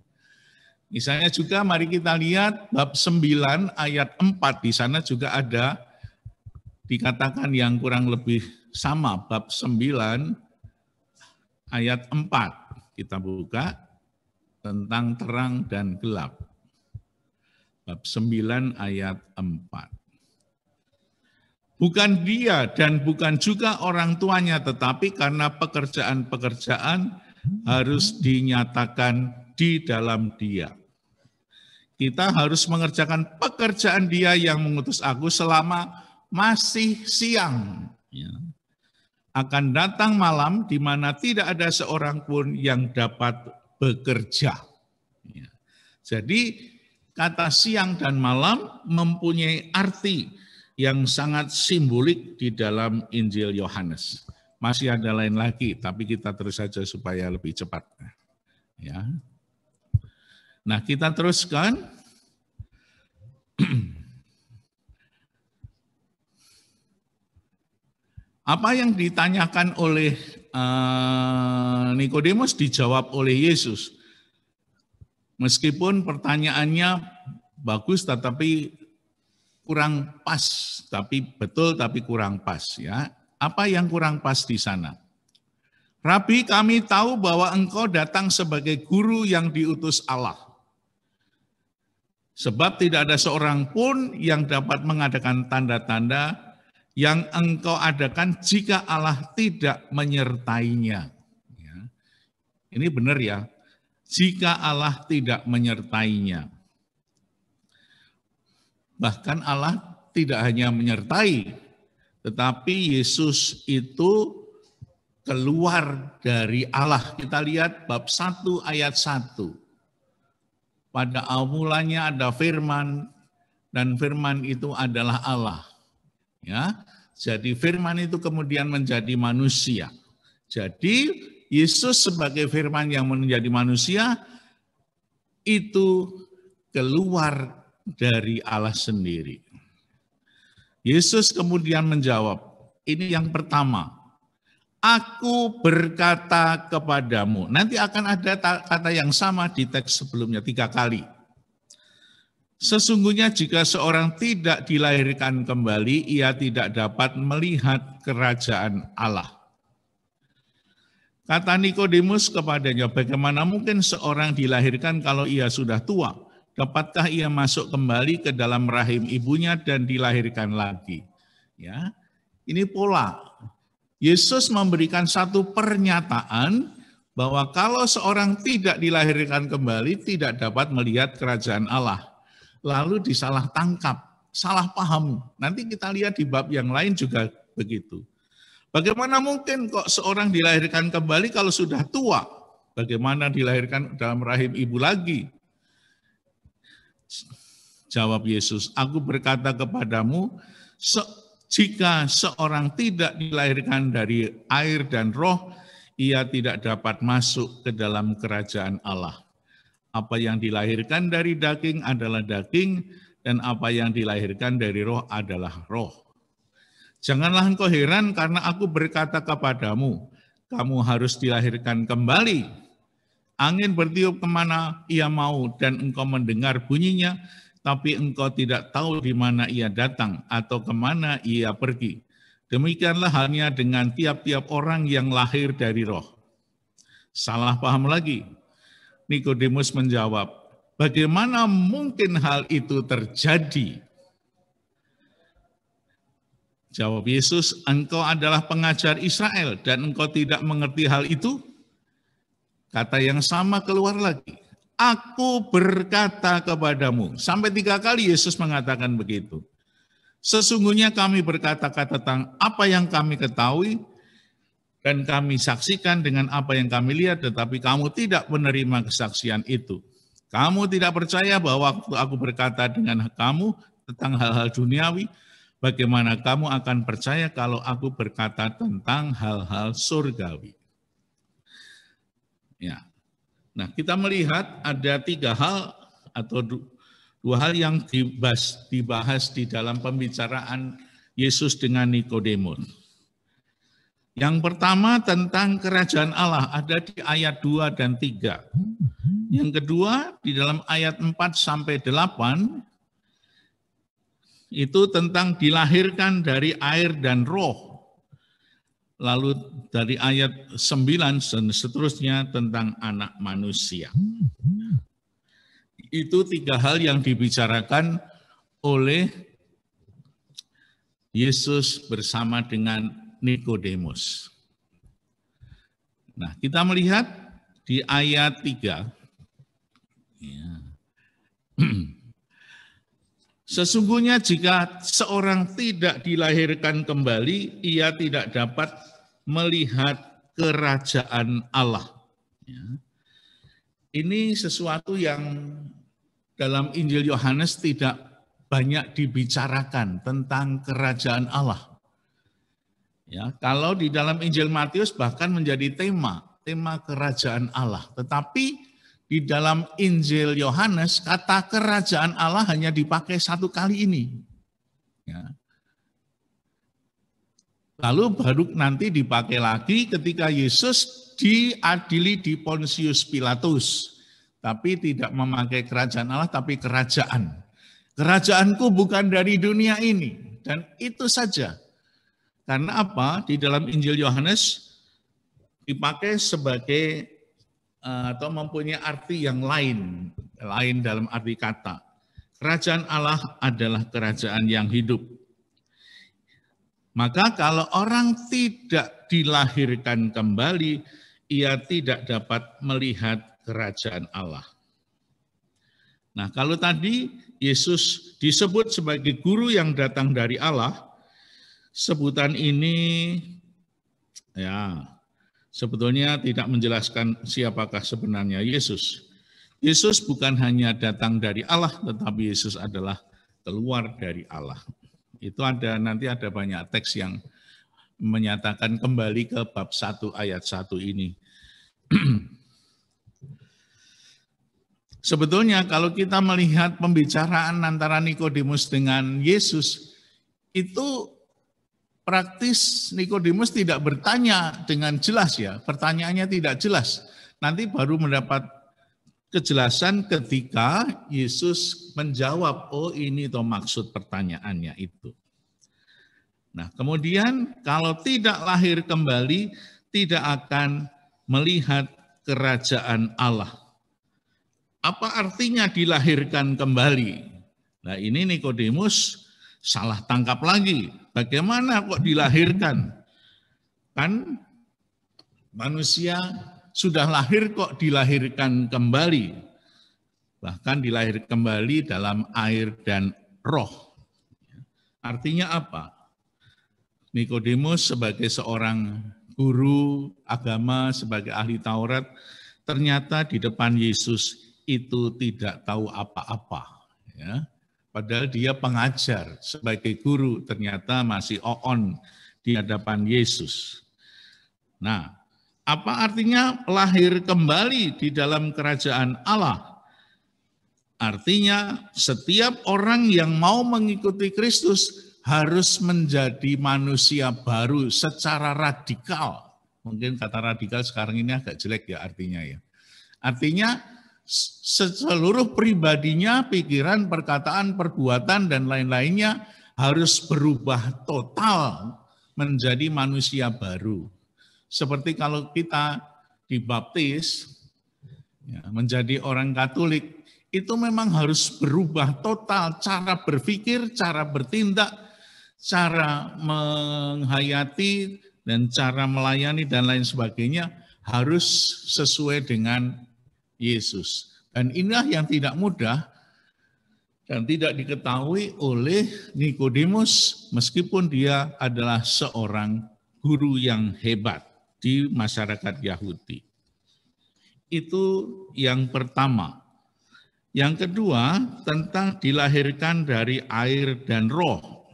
Speaker 5: Misalnya juga mari kita lihat bab 9 ayat 4, di sana juga ada dikatakan yang kurang lebih sama, bab 9 ayat 4. Kita buka tentang terang dan gelap. Bab 9 ayat 4. Bukan dia dan bukan juga orang tuanya, tetapi karena pekerjaan-pekerjaan harus dinyatakan di dalam dia. Kita harus mengerjakan pekerjaan dia yang mengutus aku selama masih siang. Ya. Akan datang malam di mana tidak ada seorang pun yang dapat bekerja. Ya. Jadi kata siang dan malam mempunyai arti yang sangat simbolik di dalam Injil Yohanes. Masih ada lain lagi, tapi kita terus saja supaya lebih cepat. Ya. Nah, kita teruskan. Apa yang ditanyakan oleh Nikodemus dijawab oleh Yesus. Meskipun pertanyaannya bagus tetapi kurang pas, tapi betul tapi kurang pas ya. Apa yang kurang pas di sana? Rabi, kami tahu bahwa engkau datang sebagai guru yang diutus Allah. Sebab tidak ada seorang pun yang dapat mengadakan tanda-tanda yang engkau adakan jika Allah tidak menyertainya. Ya. Ini benar ya. Jika Allah tidak menyertainya. Bahkan Allah tidak hanya menyertai, Tetapi Yesus itu keluar dari Allah. Kita lihat bab 1 ayat 1. Pada awalnya ada firman, dan firman itu adalah Allah. Ya, jadi firman itu kemudian menjadi manusia. Jadi Yesus sebagai firman yang menjadi manusia itu keluar dari Allah sendiri. Yesus kemudian menjawab, ini yang pertama. Aku berkata kepadamu. Nanti akan ada kata yang sama di teks sebelumnya 3 kali. Sesungguhnya jika seorang tidak dilahirkan kembali, ia tidak dapat melihat kerajaan Allah. Kata Nikodemus kepadanya, bagaimana mungkin seorang dilahirkan kalau ia sudah tua? Dapatkah ia masuk kembali ke dalam rahim ibunya dan dilahirkan lagi? Ya, ini pola. Yesus memberikan satu pernyataan bahwa kalau seorang tidak dilahirkan kembali tidak dapat melihat kerajaan Allah. Lalu disalah tangkap, salah paham. Nanti kita lihat di bab yang lain juga begitu. Bagaimana mungkin kok seorang dilahirkan kembali kalau sudah tua? Bagaimana dilahirkan dalam rahim ibu lagi? Jawab Yesus, aku berkata kepadamu, jika seorang tidak dilahirkan dari air dan roh, ia tidak dapat masuk ke dalam kerajaan Allah. Apa yang dilahirkan dari daging adalah daging, dan apa yang dilahirkan dari roh adalah roh. Janganlah engkau heran karena aku berkata kepadamu, kamu harus dilahirkan kembali. Angin bertiup kemana ia mau, dan engkau mendengar bunyinya, tapi engkau tidak tahu di mana ia datang atau kemana ia pergi. Demikianlah halnya dengan tiap-tiap orang yang lahir dari roh. Salah paham lagi. Nikodemus menjawab, bagaimana mungkin hal itu terjadi? Jawab Yesus, engkau adalah pengajar Israel dan engkau tidak mengerti hal itu? Kata yang sama keluar lagi. Aku berkata kepadamu. Sampai 3 kali Yesus mengatakan begitu. Sesungguhnya kami berkata-kata tentang apa yang kami ketahui dan kami saksikan dengan apa yang kami lihat, tetapi kamu tidak menerima kesaksian itu. Kamu tidak percaya bahwa waktu aku berkata dengan kamu tentang hal-hal duniawi, bagaimana kamu akan percaya kalau aku berkata tentang hal-hal surgawi? Ya. Nah, kita melihat ada 3 hal atau 2 hal yang dibahas di dalam pembicaraan Yesus dengan Nikodemus. Yang pertama tentang kerajaan Allah ada di ayat 2 dan 3. Yang kedua di dalam ayat 4 sampai 8 itu tentang dilahirkan dari air dan roh. Lalu dari ayat 9 dan seterusnya tentang anak manusia. Itu 3 hal yang dibicarakan oleh Yesus bersama dengan Nikodemus. Nah, kita melihat di ayat 3. Ya. Sesungguhnya jika seorang tidak dilahirkan kembali, ia tidak dapat melihat kerajaan Allah. Ya. Ini sesuatu yang dalam Injil Yohanes tidak banyak dibicarakan tentang kerajaan Allah. Ya, kalau di dalam Injil Matius bahkan menjadi tema kerajaan Allah. Tetapi di dalam Injil Yohanes, kata kerajaan Allah hanya dipakai 1 kali ini. Ya. Lalu baru nanti dipakai lagi ketika Yesus diadili di Pontius Pilatus. Tapi tidak memakai kerajaan Allah, tapi kerajaan. Kerajaanku bukan dari dunia ini. Dan itu saja. Karena apa? Di dalam Injil Yohanes dipakai sebagai atau mempunyai arti yang lain dalam arti kata. Kerajaan Allah adalah kerajaan yang hidup. Maka kalau orang tidak dilahirkan kembali, ia tidak dapat melihat kerajaan Allah. Nah, kalau tadi Yesus disebut sebagai guru yang datang dari Allah, Sebutan ini ya sebetulnya tidak menjelaskan siapakah sebenarnya Yesus. Yesus bukan hanya datang dari Allah, tetapi Yesus adalah keluar dari Allah. Itu nanti ada banyak teks yang menyatakan kembali ke bab 1 ayat 1 ini. Sebetulnya kalau kita melihat pembicaraan antara Nikodemus dengan Yesus, itu praktis Nikodemus tidak bertanya dengan jelas ya, pertanyaannya tidak jelas. Nanti baru mendapat kejelasan ketika Yesus menjawab, oh ini toh maksud pertanyaannya itu. Nah kemudian kalau tidak lahir kembali, tidak akan melihat kerajaan Allah. Apa artinya dilahirkan kembali? Nah ini Nikodemus salah tangkap lagi. Bagaimana kok dilahirkan? Kan manusia sudah lahir kok dilahirkan kembali. Bahkan dilahirkan kembali dalam air dan roh. Artinya apa? Nikodemus sebagai seorang guru agama, sebagai ahli Taurat, ternyata di depan Yesus itu tidak tahu apa-apa. Ya. Padahal dia pengajar sebagai guru, ternyata masih on di hadapan Yesus. Nah, apa artinya lahir kembali di dalam kerajaan Allah? Artinya setiap orang yang mau mengikuti Kristus harus menjadi manusia baru secara radikal. Mungkin kata radikal sekarang ini agak jelek ya artinya ya. Artinya seluruh pribadinya, pikiran, perkataan, perbuatan, dan lain-lainnya harus berubah total menjadi manusia baru. Seperti kalau kita dibaptis, ya, menjadi orang Katolik, itu memang harus berubah total cara berpikir, cara bertindak, cara menghayati, dan cara melayani, dan lain sebagainya harus sesuai dengan Yesus. Dan inilah yang tidak mudah dan tidak diketahui oleh Nikodemus meskipun dia adalah seorang guru yang hebat di masyarakat Yahudi. Itu yang pertama. Yang kedua tentang dilahirkan dari air dan roh.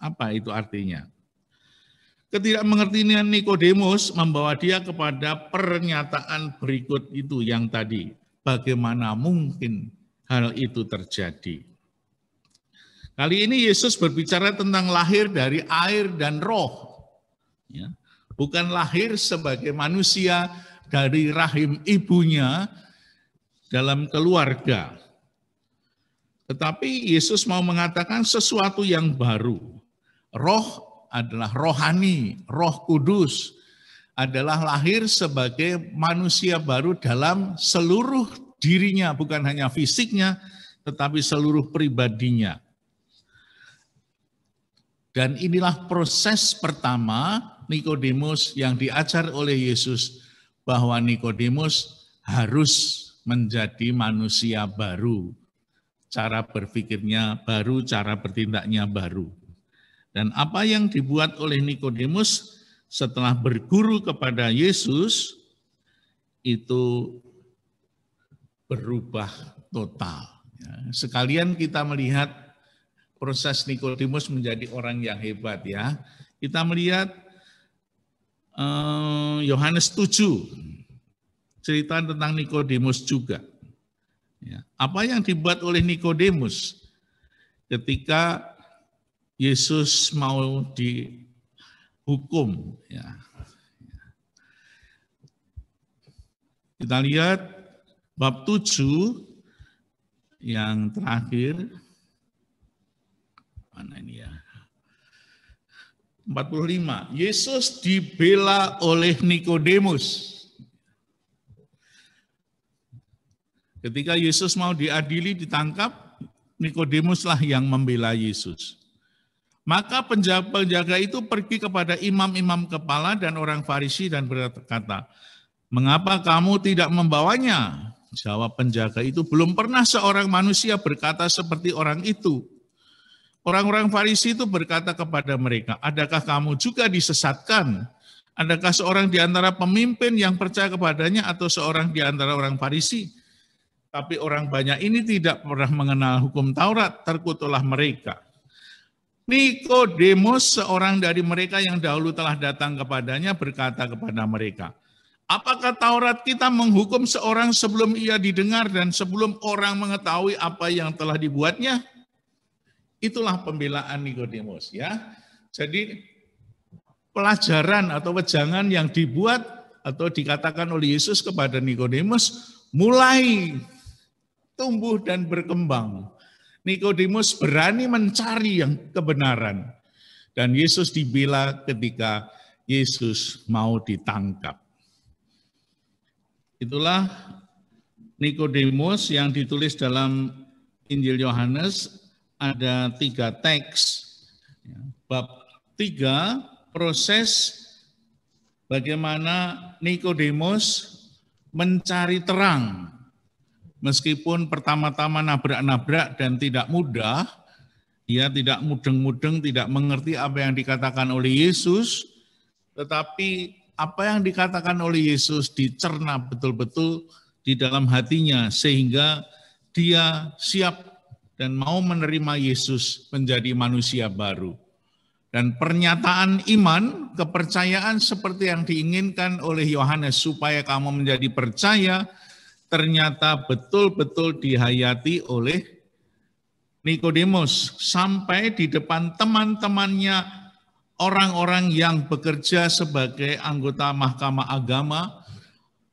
Speaker 5: Apa itu artinya? Ketidakmengertian Nikodemus membawa dia kepada pernyataan berikut itu yang tadi. Bagaimana mungkin hal itu terjadi? Kali ini Yesus berbicara tentang lahir dari air dan roh. Ya, bukan lahir sebagai manusia dari rahim ibunya dalam keluarga. Tetapi Yesus mau mengatakan sesuatu yang baru. Roh adalah rohani, Roh Kudus adalah lahir sebagai manusia baru dalam seluruh dirinya, bukan hanya fisiknya, tetapi seluruh pribadinya. Dan inilah proses pertama Nikodemus yang diajar oleh Yesus, bahwa Nikodemus harus menjadi manusia baru. Cara berpikirnya baru, cara bertindaknya baru. Dan apa yang dibuat oleh Nikodemus setelah berguru kepada Yesus itu berubah total. Sekalian kita melihat proses Nikodemus menjadi orang yang hebat ya. Kita melihat Yohanes 7, cerita tentang Nikodemus juga. Apa yang dibuat oleh Nikodemus ketika Yesus mau dihukum. Ya. Kita lihat bab 7 yang terakhir. Mana ini ya? 45. Yesus dibela oleh Nikodemus. Ketika Yesus mau diadili, ditangkap, Nikodemuslah yang membela Yesus. Maka penjaga itu pergi kepada imam-imam kepala dan orang Farisi dan berkata, "Mengapa kamu tidak membawanya?" Jawab penjaga itu, "Belum pernah seorang manusia berkata seperti orang itu." Orang-orang Farisi itu berkata kepada mereka, adakah kamu juga disesatkan? Adakah seorang di antara pemimpin yang percaya kepadanya atau seorang di antara orang Farisi? Tapi orang banyak ini tidak pernah mengenal hukum Taurat, terkutuklah mereka. Nikodemus, seorang dari mereka yang dahulu telah datang kepadanya, berkata kepada mereka, apakah Taurat kita menghukum seorang sebelum ia didengar dan sebelum orang mengetahui apa yang telah dibuatnya? Itulah pembelaan Nikodemus, ya. Jadi pelajaran atau wejangan yang dibuat atau dikatakan oleh Yesus kepada Nikodemus mulai tumbuh dan berkembang. Nikodemus berani mencari yang kebenaran. Dan Yesus dibela ketika Yesus mau ditangkap. Itulah Nikodemus yang ditulis dalam Injil Yohanes, ada 3 teks. Bab 3, proses bagaimana Nikodemus mencari terang. Meskipun pertama-tama nabrak-nabrak dan tidak mudah, dia tidak mudeng-mudeng, tidak mengerti apa yang dikatakan oleh Yesus, tetapi apa yang dikatakan oleh Yesus dicerna betul-betul di dalam hatinya, sehingga dia siap dan mau menerima Yesus menjadi manusia baru. Dan pernyataan iman, kepercayaan seperti yang diinginkan oleh Yohanes supaya kamu menjadi percaya, ternyata betul-betul dihayati oleh Nikodemus sampai di depan teman-temannya, orang-orang yang bekerja sebagai anggota Mahkamah Agama.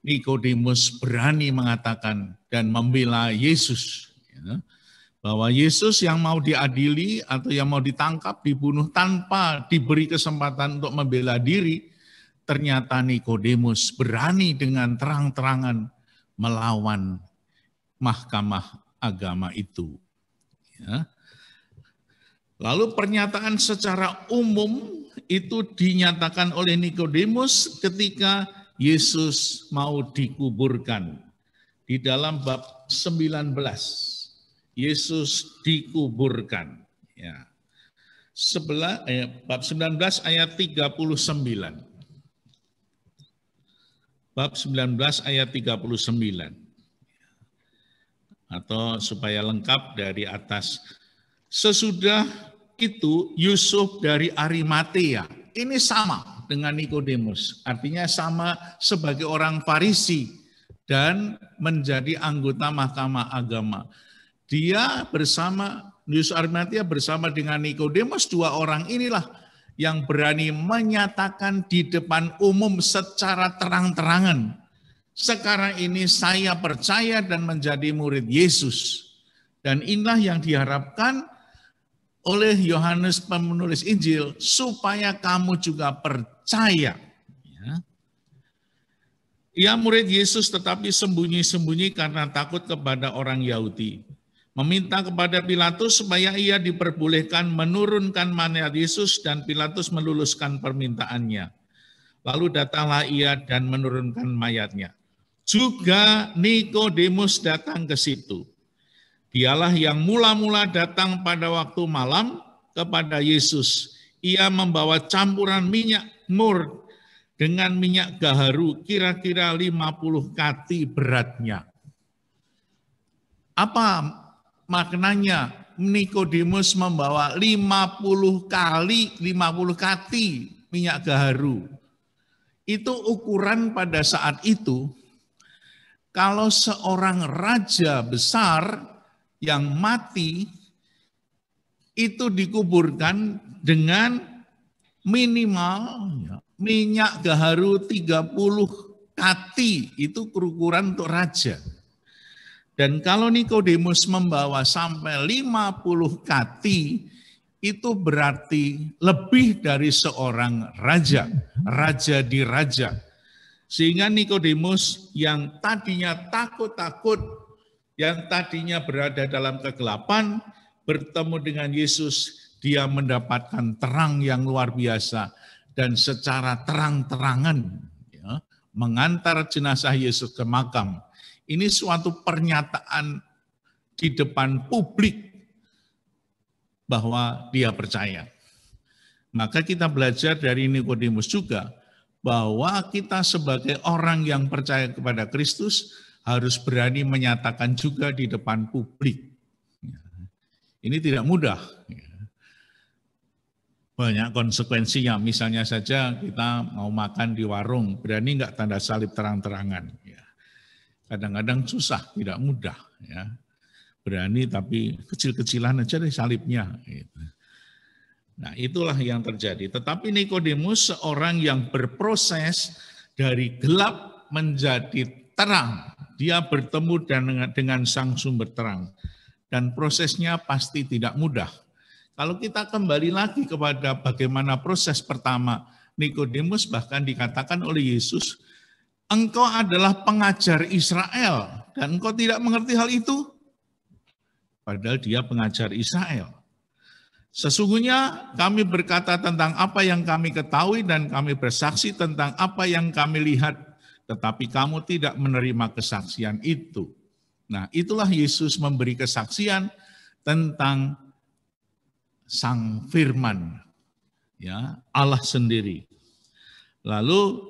Speaker 5: Nikodemus berani mengatakan dan membela Yesus, ya, bahwa Yesus yang mau diadili atau yang mau ditangkap, dibunuh tanpa diberi kesempatan untuk membela diri, ternyata Nikodemus berani dengan terang-terangan melawan Mahkamah Agama itu. Ya. Lalu pernyataan secara umum itu dinyatakan oleh Nikodemus ketika Yesus mau dikuburkan. Di dalam bab 19, Yesus dikuburkan. Ya. Bab 19 ayat 39. Bab 19 ayat 39. Atau supaya lengkap dari atas. Sesudah itu Yusuf dari Arimatea. Ini sama dengan Nikodemus. Artinya sama sebagai orang Farisi dan menjadi anggota Mahkamah Agama. Dia bersama, Yusuf Arimatea bersama dengan Nikodemus, 2 orang inilah yang berani menyatakan di depan umum secara terang-terangan, sekarang ini saya percaya dan menjadi murid Yesus. Dan inilah yang diharapkan oleh Yohanes penulis Injil, supaya kamu juga percaya. Ia murid Yesus tetapi sembunyi-sembunyi karena takut kepada orang Yahudi. Meminta kepada Pilatus supaya ia diperbolehkan menurunkan mayat Yesus, dan Pilatus meluluskan permintaannya. Lalu datanglah ia dan menurunkan mayatnya. Juga Nikodemus datang ke situ. Dialah yang mula-mula datang pada waktu malam kepada Yesus. Ia membawa campuran minyak mur dengan minyak gaharu, kira-kira 50 kati beratnya. Apa maknanya Nikodemus membawa 50 kati minyak gaharu? Itu ukuran pada saat itu, kalau seorang raja besar yang mati itu dikuburkan dengan minimal minyak gaharu 30 kati, itu ukuran untuk raja. Dan kalau Nikodemus membawa sampai 50 kati, itu berarti lebih dari seorang raja, raja di raja. Sehingga Nikodemus yang tadinya takut-takut, yang tadinya berada dalam kegelapan, bertemu dengan Yesus, dia mendapatkan terang yang luar biasa. Dan secara terang-terangan ya, mengantar jenazah Yesus ke makam. Ini suatu pernyataan di depan publik bahwa dia percaya. Maka kita belajar dari Nikodemus juga bahwa kita sebagai orang yang percaya kepada Kristus harus berani menyatakan juga di depan publik. Ini tidak mudah. Banyak konsekuensinya, misalnya saja kita mau makan di warung, berani nggak tanda salib terang-terangan. Kadang-kadang susah, tidak mudah. Berani tapi kecil-kecilan aja deh salibnya. Nah itulah yang terjadi. Tetapi Nikodemus seorang yang berproses dari gelap menjadi terang. Dia bertemu dengan sang sumber terang. Dan prosesnya pasti tidak mudah. Kalau kita kembali lagi kepada bagaimana proses pertama Nikodemus, bahkan dikatakan oleh Yesus, engkau adalah pengajar Israel dan engkau tidak mengerti hal itu. Padahal dia pengajar Israel. Sesungguhnya kami berkata tentang apa yang kami ketahui dan kami bersaksi tentang apa yang kami lihat, tetapi kamu tidak menerima kesaksian itu. Nah, itulah Yesus memberi kesaksian tentang Sang Firman, ya, Allah sendiri. Lalu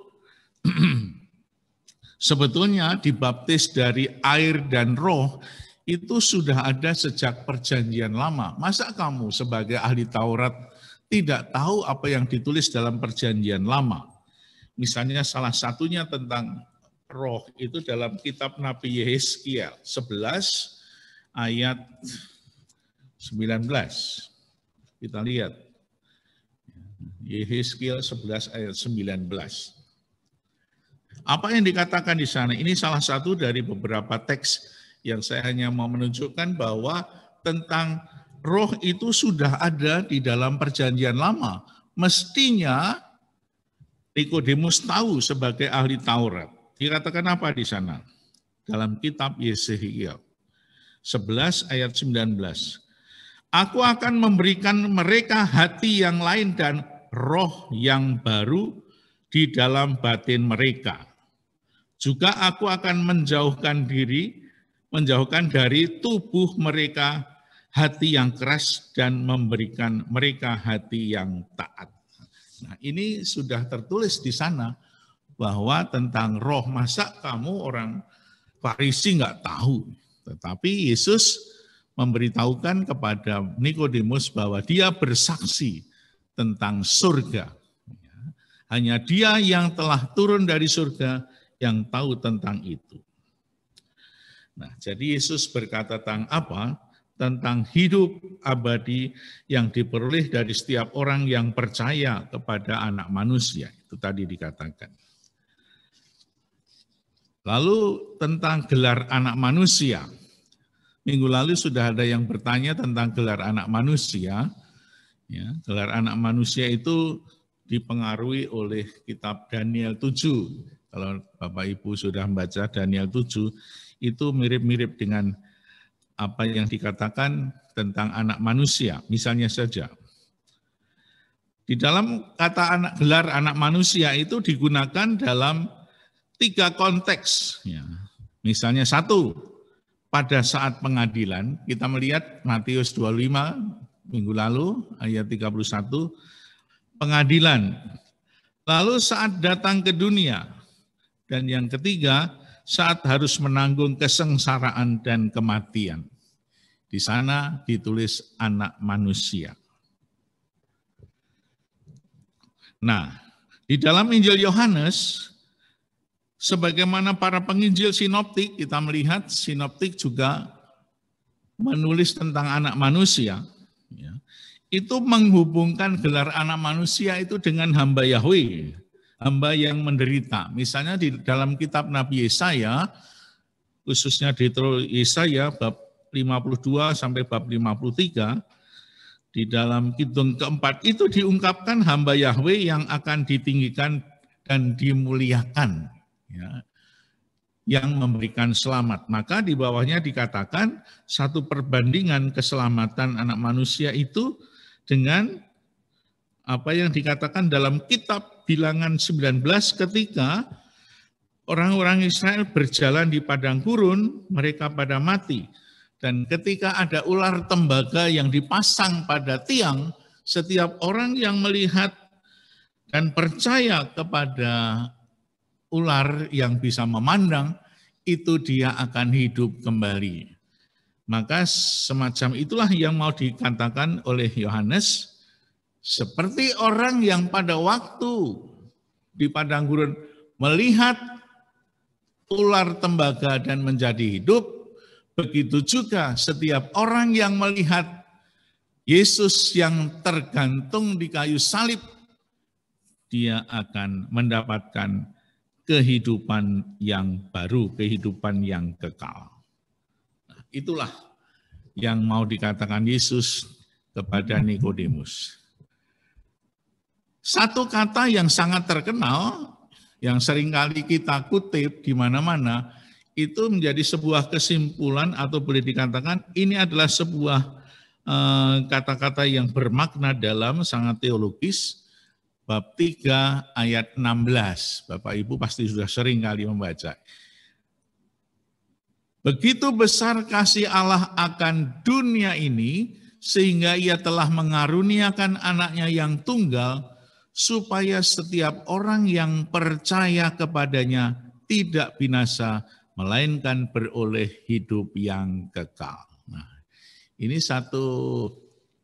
Speaker 5: sebetulnya dibaptis dari air dan roh itu sudah ada sejak perjanjian lama. Masa kamu sebagai ahli Taurat tidak tahu apa yang ditulis dalam perjanjian lama? Misalnya salah satunya tentang roh itu dalam kitab Nabi Yehezkiel 11 ayat 19. Kita lihat. Yehezkiel 11 ayat 19. Apa yang dikatakan di sana? Ini salah satu dari beberapa teks yang saya hanya mau menunjukkan bahwa tentang roh itu sudah ada di dalam perjanjian lama. Mestinya Nikodemus tahu sebagai ahli Taurat. Dikatakan apa di sana? Dalam kitab Yehezkiel 11 ayat 19. Aku akan memberikan mereka hati yang lain dan roh yang baru di dalam batin mereka. Juga aku akan menjauhkan dari tubuh mereka hati yang keras dan memberikan mereka hati yang taat. Nah, ini sudah tertulis di sana bahwa tentang roh, masa kamu orang Farisi nggak tahu. Tetapi Yesus memberitahukan kepada Nikodemus bahwa dia bersaksi tentang surga. Hanya dia yang telah turun dari surga yang tahu tentang itu. Nah, jadi Yesus berkata tentang apa? Tentang hidup abadi yang diperoleh dari setiap orang yang percaya kepada Anak Manusia. Itu tadi dikatakan. Lalu tentang gelar Anak Manusia. Minggu lalu sudah ada yang bertanya tentang gelar Anak Manusia. Ya, gelar Anak Manusia itu dipengaruhi oleh kitab Daniel 7. Kalau Bapak Ibu sudah membaca Daniel 7, itu mirip-mirip dengan apa yang dikatakan tentang anak manusia. Misalnya saja, di dalam kata gelar anak manusia itu digunakan dalam 3 konteks. Ya. Misalnya satu, pada saat pengadilan, kita melihat Matius 25 minggu lalu, ayat 31, pengadilan. Lalu saat datang ke dunia. Dan yang ketiga, saat harus menanggung kesengsaraan dan kematian. Di sana ditulis anak manusia. Nah, di dalam Injil Yohanes, sebagaimana para penginjil sinoptik, kita melihat sinoptik juga menulis tentang anak manusia. Ya, itu menghubungkan gelar anak manusia itu dengan hamba Yahweh, hamba yang menderita. Misalnya di dalam kitab Nabi Yesaya, khususnya di Yesaya bab 52 sampai bab 53, di dalam kidung keempat itu diungkapkan hamba Yahweh yang akan ditinggikan dan dimuliakan, ya, yang memberikan selamat. Maka di bawahnya dikatakan satu perbandingan keselamatan anak manusia itu dengan apa yang dikatakan dalam kitab Bilangan 19 ketika orang-orang Israel berjalan di padang gurun, mereka pada mati. Dan ketika ada ular tembaga yang dipasang pada tiang, setiap orang yang melihat dan percaya kepada ular yang bisa memandang, itu dia akan hidup kembali. Maka semacam itulah yang mau dikatakan oleh Yohanes, seperti orang yang pada waktu di padang gurun melihat ular tembaga dan menjadi hidup, begitu juga setiap orang yang melihat Yesus yang tergantung di kayu salib, dia akan mendapatkan kehidupan yang baru, kehidupan yang kekal. Nah, itulah yang mau dikatakan Yesus kepada Nikodemus. Satu kata yang sangat terkenal, yang seringkali kita kutip di mana-mana, itu menjadi sebuah kesimpulan atau boleh dikatakan ini adalah sebuah kata-kata yang bermakna dalam, sangat teologis. Bab 3 ayat 16, Bapak Ibu pasti sudah sering kali membaca. Begitu besar kasih Allah akan dunia ini, sehingga ia telah mengaruniakan anaknya yang tunggal, supaya setiap orang yang percaya kepadanya tidak binasa, melainkan beroleh hidup yang kekal. Nah, ini satu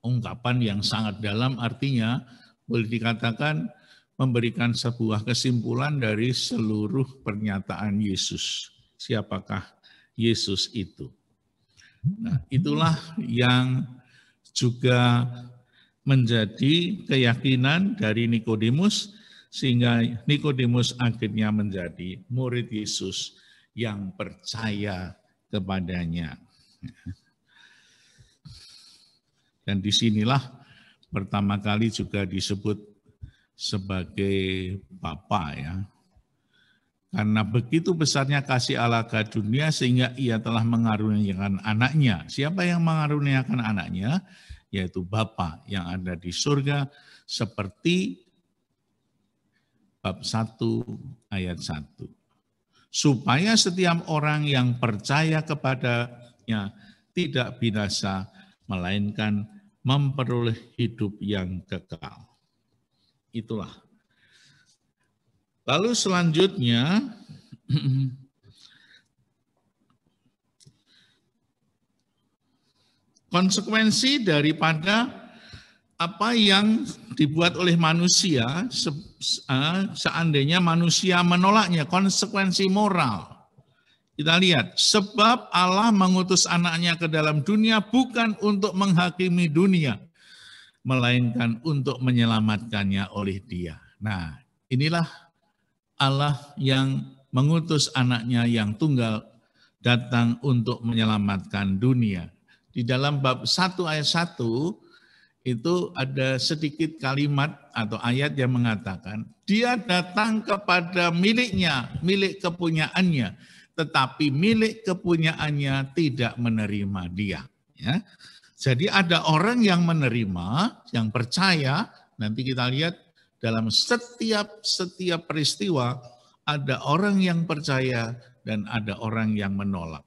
Speaker 5: ungkapan yang sangat dalam, artinya boleh dikatakan memberikan sebuah kesimpulan dari seluruh pernyataan Yesus. Siapakah Yesus itu? Nah, itulah yang juga menjadi keyakinan dari Nikodemus, sehingga Nikodemus akhirnya menjadi murid Yesus yang percaya kepadanya. Dan disinilah pertama kali juga disebut sebagai Bapa ya. Karena begitu besarnya kasih Allah ke dunia sehingga ia telah mengaruniakan anaknya. Siapa yang mengaruniakan anaknya? Yaitu Bapa yang ada di surga, seperti bab 1 ayat 1. Supaya setiap orang yang percaya kepadanya tidak binasa, melainkan memperoleh hidup yang kekal. Itulah. Lalu selanjutnya, konsekuensi daripada apa yang dibuat oleh manusia, seandainya manusia menolaknya, konsekuensi moral. Kita lihat, sebab Allah mengutus anaknya ke dalam dunia bukan untuk menghakimi dunia, melainkan untuk menyelamatkannya oleh Dia. Nah, inilah Allah yang mengutus anaknya yang tunggal datang untuk menyelamatkan dunia. Di dalam bab 1 ayat 1 itu ada sedikit kalimat atau ayat yang mengatakan, Dia datang kepada miliknya, milik kepunyaannya, tetapi milik kepunyaannya tidak menerima Dia. Ya. Jadi ada orang yang menerima, yang percaya. Nanti kita lihat dalam setiap peristiwa ada orang yang percaya dan ada orang yang menolak.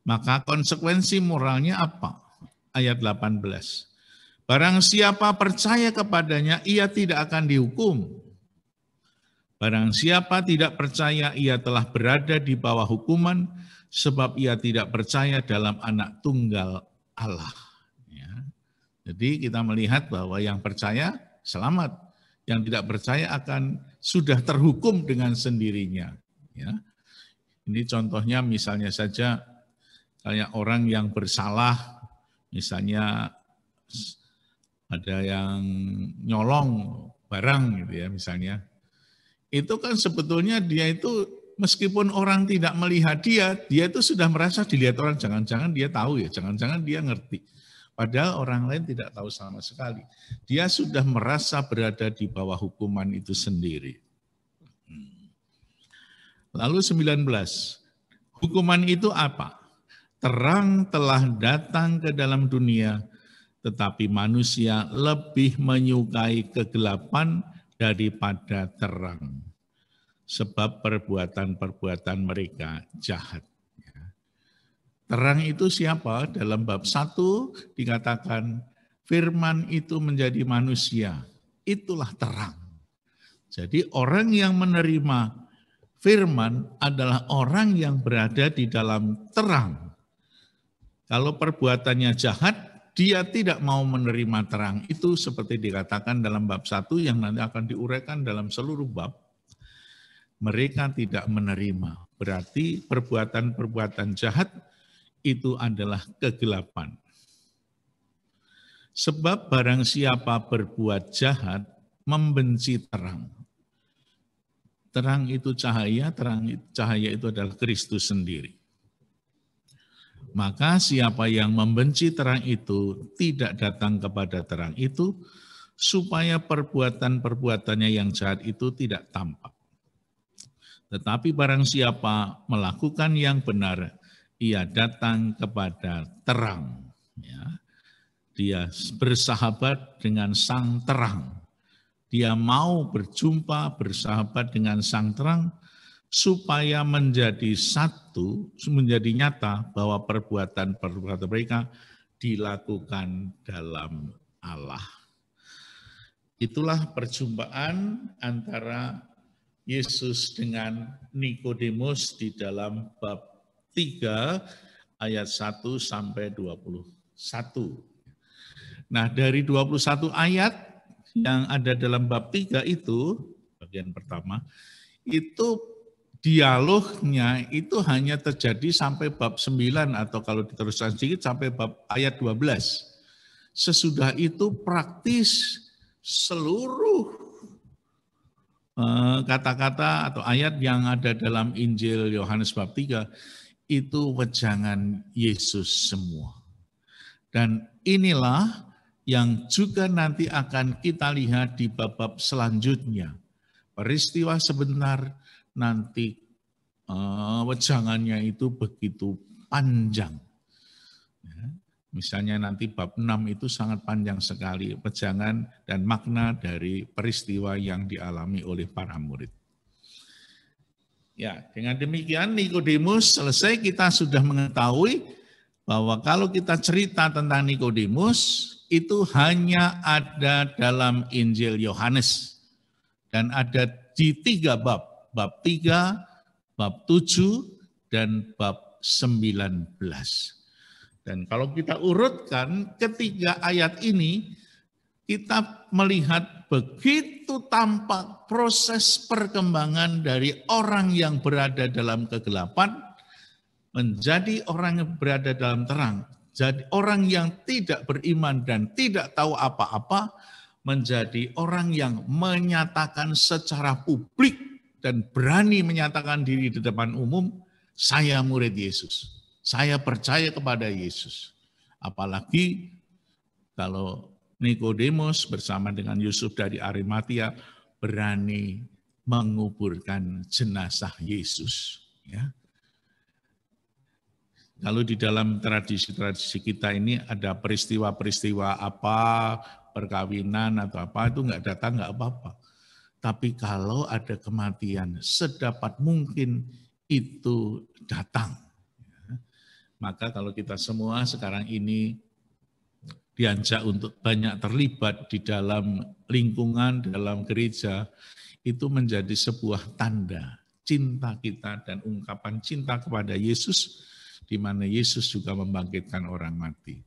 Speaker 5: Maka konsekuensi moralnya apa? Ayat 18. Barang siapa percaya kepadanya, ia tidak akan dihukum. Barang siapa tidak percaya, ia telah berada di bawah hukuman, sebab ia tidak percaya dalam anak tunggal Allah. Ya. Jadi kita melihat bahwa yang percaya selamat, yang tidak percaya akan sudah terhukum dengan sendirinya. Ya. Ini contohnya misalnya saja kayak orang yang bersalah, misalnya ada yang nyolong barang gitu ya misalnya. Itu kan sebetulnya dia itu meskipun orang tidak melihat dia itu sudah merasa dilihat orang, jangan-jangan dia tahu ya, jangan-jangan dia ngerti. Padahal orang lain tidak tahu sama sekali. Dia sudah merasa berada di bawah hukuman itu sendiri. Lalu 19, hukuman itu apa? Terang telah datang ke dalam dunia, tetapi manusia lebih menyukai kegelapan daripada terang, sebab perbuatan-perbuatan mereka jahat. Terang itu siapa? Dalam bab 1 dikatakan firman itu menjadi manusia. Itulah terang. Jadi orang yang menerima firman adalah orang yang berada di dalam terang. Kalau perbuatannya jahat, dia tidak mau menerima terang. Itu seperti dikatakan dalam bab 1 yang nanti akan diuraikan dalam seluruh bab. Mereka tidak menerima. Berarti perbuatan-perbuatan jahat itu adalah kegelapan. Sebab barang siapa berbuat jahat, membenci terang. Terang itu cahaya, cahaya itu adalah Kristus sendiri. Maka siapa yang membenci terang itu tidak datang kepada terang itu, supaya perbuatan-perbuatannya yang jahat itu tidak tampak. Tetapi barang siapa melakukan yang benar, ia datang kepada terang. Ya. Dia bersahabat dengan sang terang. Dia mau berjumpa, bersahabat dengan sang terang, supaya menjadi satu, menjadi nyata bahwa perbuatan-perbuatan mereka dilakukan dalam Allah. Itulah perjumpaan antara Yesus dengan Nikodemus di dalam bab 3 ayat 1 sampai 21. Nah, dari 21 ayat yang ada dalam bab 3 itu, bagian pertama, itu dialognya itu hanya terjadi sampai bab 9 atau kalau diteruskan sedikit sampai bab ayat 12. Sesudah itu praktis seluruh kata-kata atau ayat yang ada dalam Injil Yohanes bab 3 itu wejangan Yesus semua. Dan inilah yang juga nanti akan kita lihat di bab-bab selanjutnya. Peristiwa sebentar nanti wejangannya itu begitu panjang. Ya, misalnya nanti bab 6 itu sangat panjang sekali wejangan dan makna dari peristiwa yang dialami oleh para murid. Ya, dengan demikian Nikodemus selesai, kita sudah mengetahui bahwa kalau kita cerita tentang Nikodemus itu hanya ada dalam Injil Yohanes dan ada di 3 bab, bab 3, bab 7 dan bab 19. Dan kalau kita urutkan ketiga ayat ini, kita melihat begitu tampak proses perkembangan dari orang yang berada dalam kegelapan menjadi orang yang berada dalam terang. Jadi orang yang tidak beriman dan tidak tahu apa-apa menjadi orang yang menyatakan secara publik dan berani menyatakan diri di depan umum, saya murid Yesus. Saya percaya kepada Yesus. Apalagi kalau Nikodemus bersama dengan Yusuf dari Arimatia berani menguburkan jenazah Yesus. Ya. Kalau di dalam tradisi-tradisi kita ini ada peristiwa-peristiwa apa, perkawinan atau apa, itu enggak datang enggak apa-apa. Tapi kalau ada kematian, sedapat mungkin itu datang. Ya. Maka kalau kita semua sekarang ini diajak untuk banyak terlibat di dalam lingkungan, dalam gereja, itu menjadi sebuah tanda cinta kita dan ungkapan cinta kepada Yesus, di mana Yesus juga membangkitkan orang mati.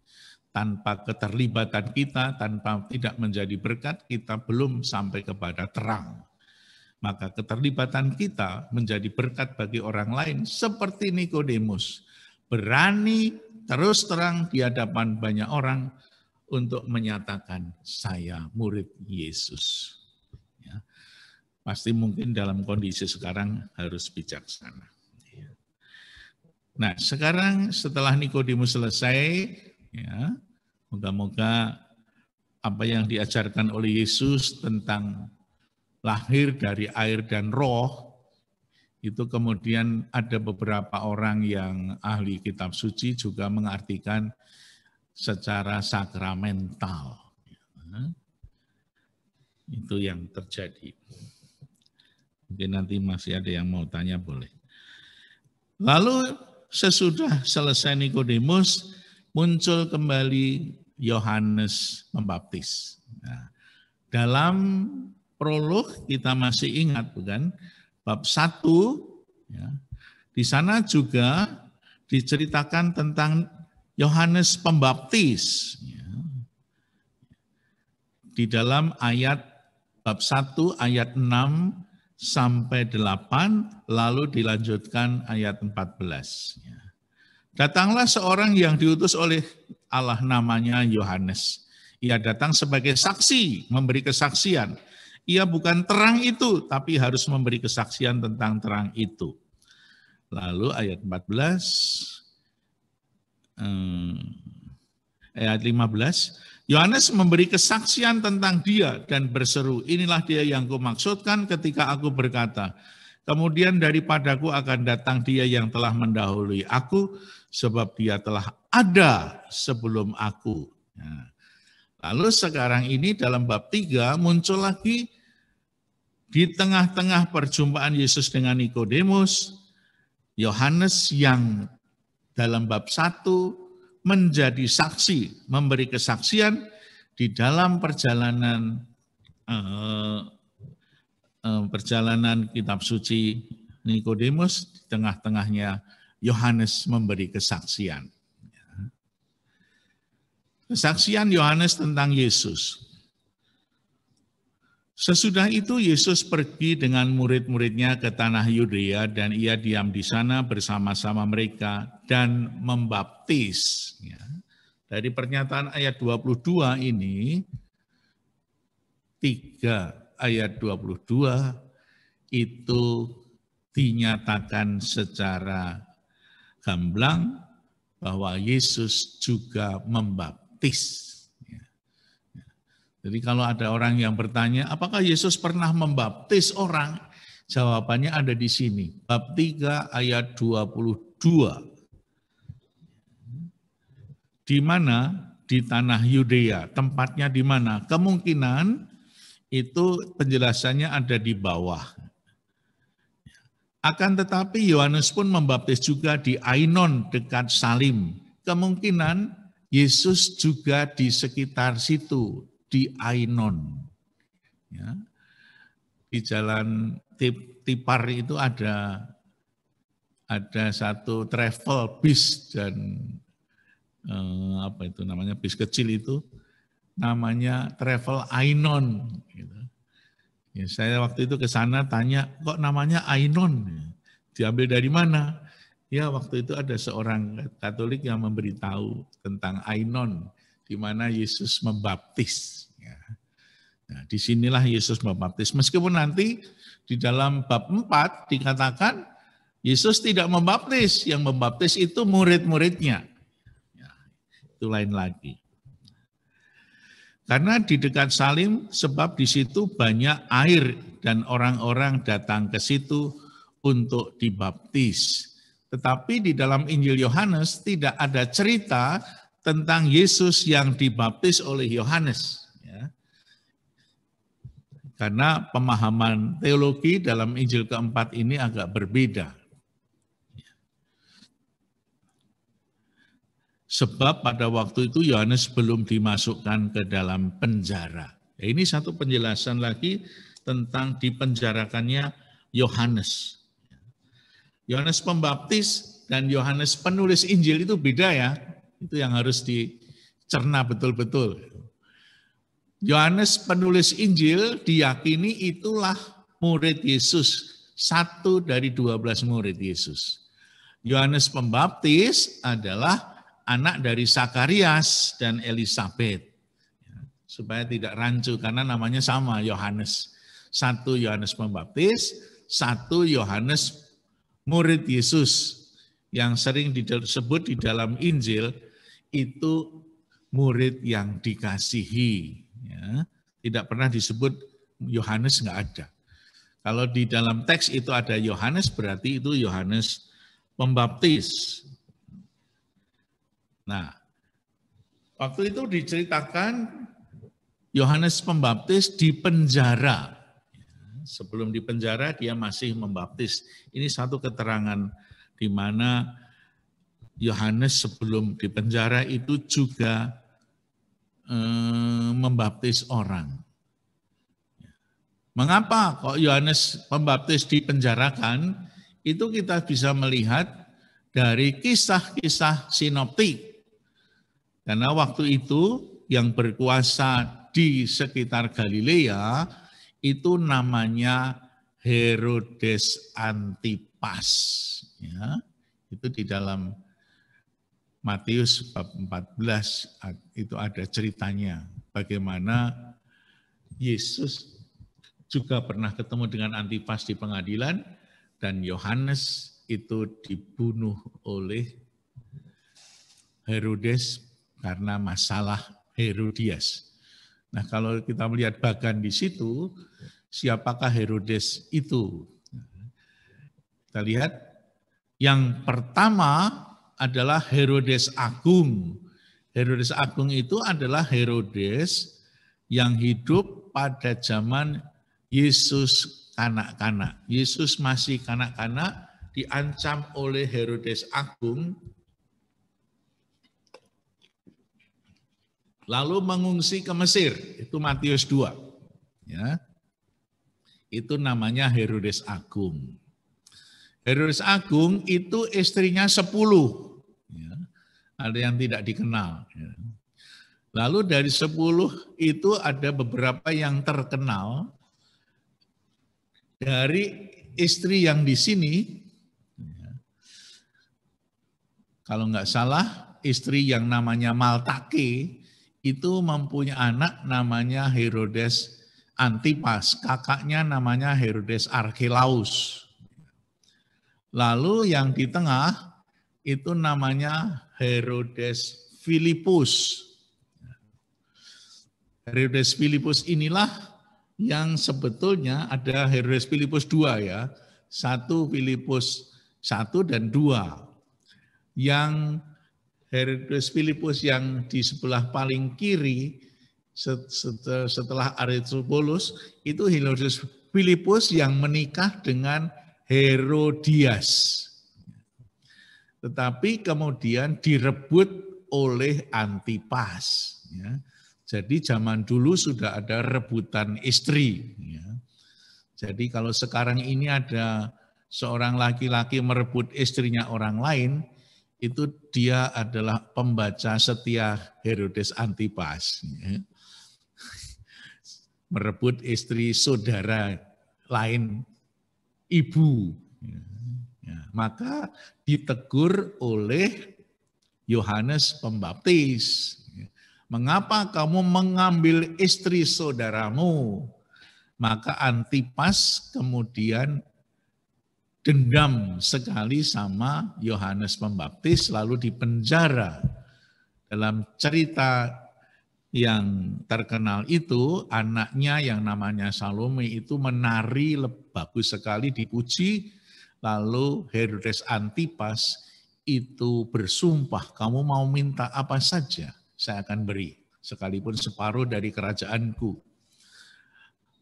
Speaker 5: Tanpa keterlibatan kita, tanpa tidak menjadi berkat, kita belum sampai kepada terang. Maka keterlibatan kita menjadi berkat bagi orang lain, seperti Nikodemus. Berani terus terang di hadapan banyak orang, untuk menyatakan saya murid Yesus. Ya. Pasti mungkin dalam kondisi sekarang harus bijaksana. Nah, sekarang setelah Nikodemus selesai, ya, moga-moga apa yang diajarkan oleh Yesus tentang lahir dari air dan roh, itu kemudian ada beberapa orang yang ahli kitab suci juga mengartikan secara sakramental. Itu yang terjadi. Mungkin nanti masih ada yang mau tanya, boleh. Lalu sesudah selesai Nikodemus, muncul kembali Yohanes Pembaptis. Nah, dalam prolog kita masih ingat bukan? Bab 1, ya, di sana juga diceritakan tentang Yohanes Pembaptis. Ya. Di dalam ayat bab 1 ayat 6 sampai 8, lalu dilanjutkan ayat 14. Ya. Datanglah seorang yang diutus oleh Allah, namanya Yohanes. Ia datang sebagai saksi, memberi kesaksian. Ia bukan terang itu, tapi harus memberi kesaksian tentang terang itu. Lalu ayat 14, ayat 15, Yohanes memberi kesaksian tentang dia dan berseru, inilah dia yang kumaksudkan ketika aku berkata, kemudian daripadaku akan datang dia yang telah mendahului aku, sebab dia telah ada sebelum aku. Nah, lalu sekarang ini dalam bab 3 muncul lagi di tengah-tengah perjumpaan Yesus dengan Nikodemus, Yohanes yang dalam bab 1 menjadi saksi, memberi kesaksian di dalam perjalanan kitab suci Nikodemus, di tengah-tengahnya Yohanes memberi kesaksian. Kesaksian Yohanes tentang Yesus. Sesudah itu Yesus pergi dengan murid-muridnya ke tanah Yudea dan ia diam di sana bersama-sama mereka dan membaptis. Ya. Dari pernyataan ayat 22 ini, 3 ayat 22 itu dinyatakan secara gamblang bahwa Yesus juga membaptis. Jadi kalau ada orang yang bertanya, apakah Yesus pernah membaptis orang? Jawabannya ada di sini. Bab 3 ayat 22. Di mana? Di tanah Yudea. Tempatnya di mana? Kemungkinan itu penjelasannya ada di bawah. Akan tetapi Yohanes pun membaptis juga di Ainon dekat Salim. Kemungkinan Yesus juga di sekitar situ, di Ainon. Ya. Di jalan Tipar itu ada satu travel bis dan apa itu namanya, bis kecil itu namanya travel Ainon. Gitu. Ya, saya waktu itu ke sana tanya, kok namanya Ainon? Diambil dari mana? Ya waktu itu ada seorang Katolik yang memberitahu tentang Ainon, di mana Yesus membaptis. Ya. Nah, disinilah Yesus membaptis. Meskipun nanti di dalam bab 4 dikatakan Yesus tidak membaptis, yang membaptis itu murid-muridnya. Ya, itu lain lagi. Karena di dekat Salim, sebab di situ banyak air dan orang-orang datang ke situ untuk dibaptis. Tetapi di dalam Injil Yohanes tidak ada cerita tentang Yesus yang dibaptis oleh Yohanes. Ya. Karena pemahaman teologi dalam Injil keempat ini agak berbeda. Sebab pada waktu itu Yohanes belum dimasukkan ke dalam penjara. Ya, ini satu penjelasan lagi tentang dipenjarakannya Yohanes. Yohanes Pembaptis dan Yohanes penulis Injil itu beda ya. Itu yang harus dicerna betul-betul. Yohanes penulis Injil diyakini itulah murid Yesus. 1 dari 12 murid Yesus. Yohanes Pembaptis adalah anak dari Zakarias dan Elisabet. Supaya tidak rancu karena namanya sama, Yohanes. 1 Yohanes Pembaptis, 1 Yohanes murid Yesus yang sering disebut di dalam Injil itu murid yang dikasihi. Ya, tidak pernah disebut Yohanes, nggak ada. Kalau di dalam teks itu ada Yohanes, berarti itu Yohanes Pembaptis. Nah, waktu itu diceritakan Yohanes Pembaptis di penjara. Sebelum di penjara dia masih membaptis. Ini satu keterangan di mana Yohanes sebelum dipenjara itu juga membaptis orang. Mengapa kok Yohanes Pembaptis dipenjarakan? Itu kita bisa melihat dari kisah-kisah sinoptik. Karena waktu itu yang berkuasa di sekitar Galilea itu namanya Herodes Antipas. Ya, itu di dalam Matius bab 14 itu ada ceritanya bagaimana Yesus juga pernah ketemu dengan Antipas di pengadilan dan Yohanes itu dibunuh oleh Herodes karena masalah Herodias. Nah, kalau kita melihat bagan di situ, siapakah Herodes itu? Kita lihat yang pertama adalah Herodes Agung. Herodes Agung itu adalah Herodes yang hidup pada zaman Yesus kanak-kanak. Yesus masih kanak-kanak, diancam oleh Herodes Agung, lalu mengungsi ke Mesir. Itu Matius 2. Ya. Itu namanya Herodes Agung. Herodes Agung itu istrinya 10. Ya. Ada yang tidak dikenal. Ya. Lalu dari 10 itu ada beberapa yang terkenal. Dari istri yang di sini, ya, kalau nggak salah, istri yang namanya Maltake itu mempunyai anak namanya Herodes Antipas, kakaknya namanya Herodes Archelaus. Lalu yang di tengah itu namanya Herodes Filipus. Herodes Filipus inilah yang sebetulnya ada Herodes Filipus 2 ya. 1 Filipus 1 dan 2. Yang Herodes Filipus yang di sebelah paling kiri setelah Aristobulus itu Herodes Filipus yang menikah dengan Herodias. Tetapi kemudian direbut oleh Antipas. Ya. Jadi zaman dulu sudah ada rebutan istri. Ya. Jadi kalau sekarang ini ada seorang laki-laki merebut istrinya orang lain, itu dia adalah pembaca setia Herodes Antipas. Ya. Merebut istri saudara lain ibu. Ya. Maka ditegur oleh Yohanes Pembaptis. Mengapa kamu mengambil istri saudaramu? Maka Antipas kemudian dendam sekali sama Yohanes Pembaptis lalu dipenjara. Dalam cerita yang terkenal itu, anaknya yang namanya Salome itu menari bagus sekali, dipuji. Lalu Herodes Antipas itu bersumpah, kamu mau minta apa saja? Saya akan beri, sekalipun separuh dari kerajaanku.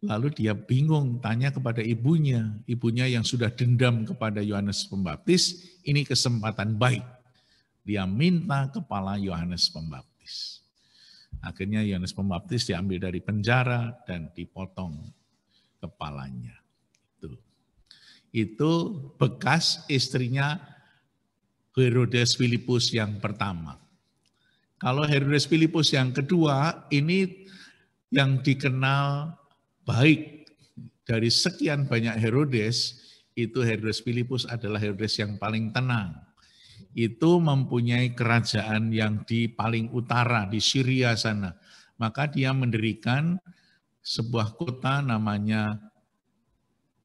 Speaker 5: Lalu dia bingung, tanya kepada ibunya yang sudah dendam kepada Yohanes Pembaptis, ini kesempatan baik. Dia minta kepala Yohanes Pembaptis. Akhirnya Yohanes Pembaptis diambil dari penjara dan dipotong kepalanya. Itu bekas istrinya Herodes Filipus yang pertama. Kalau Herodes Filipus yang kedua, ini yang dikenal baik dari sekian banyak Herodes, itu Herodes Filipus adalah Herodes yang paling tenang. Itu mempunyai kerajaan yang di paling utara, di Syria sana. Maka dia mendirikan sebuah kota namanya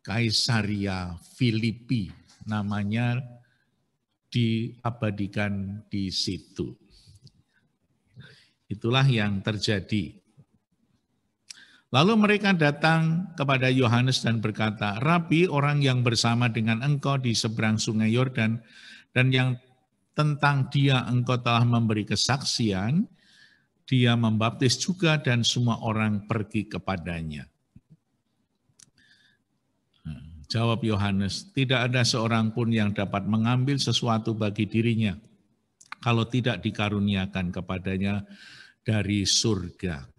Speaker 5: Kaisaria Filipi, namanya diabadikan di situ. Itulah yang terjadi. Lalu mereka datang kepada Yohanes dan berkata, Rabi, orang yang bersama dengan engkau di seberang sungai Yordan dan yang tentang dia engkau telah memberi kesaksian, dia membaptis juga dan semua orang pergi kepadanya. Jawab Yohanes, tidak ada seorang pun yang dapat mengambil sesuatu bagi dirinya kalau tidak dikaruniakan kepadanya dari surga.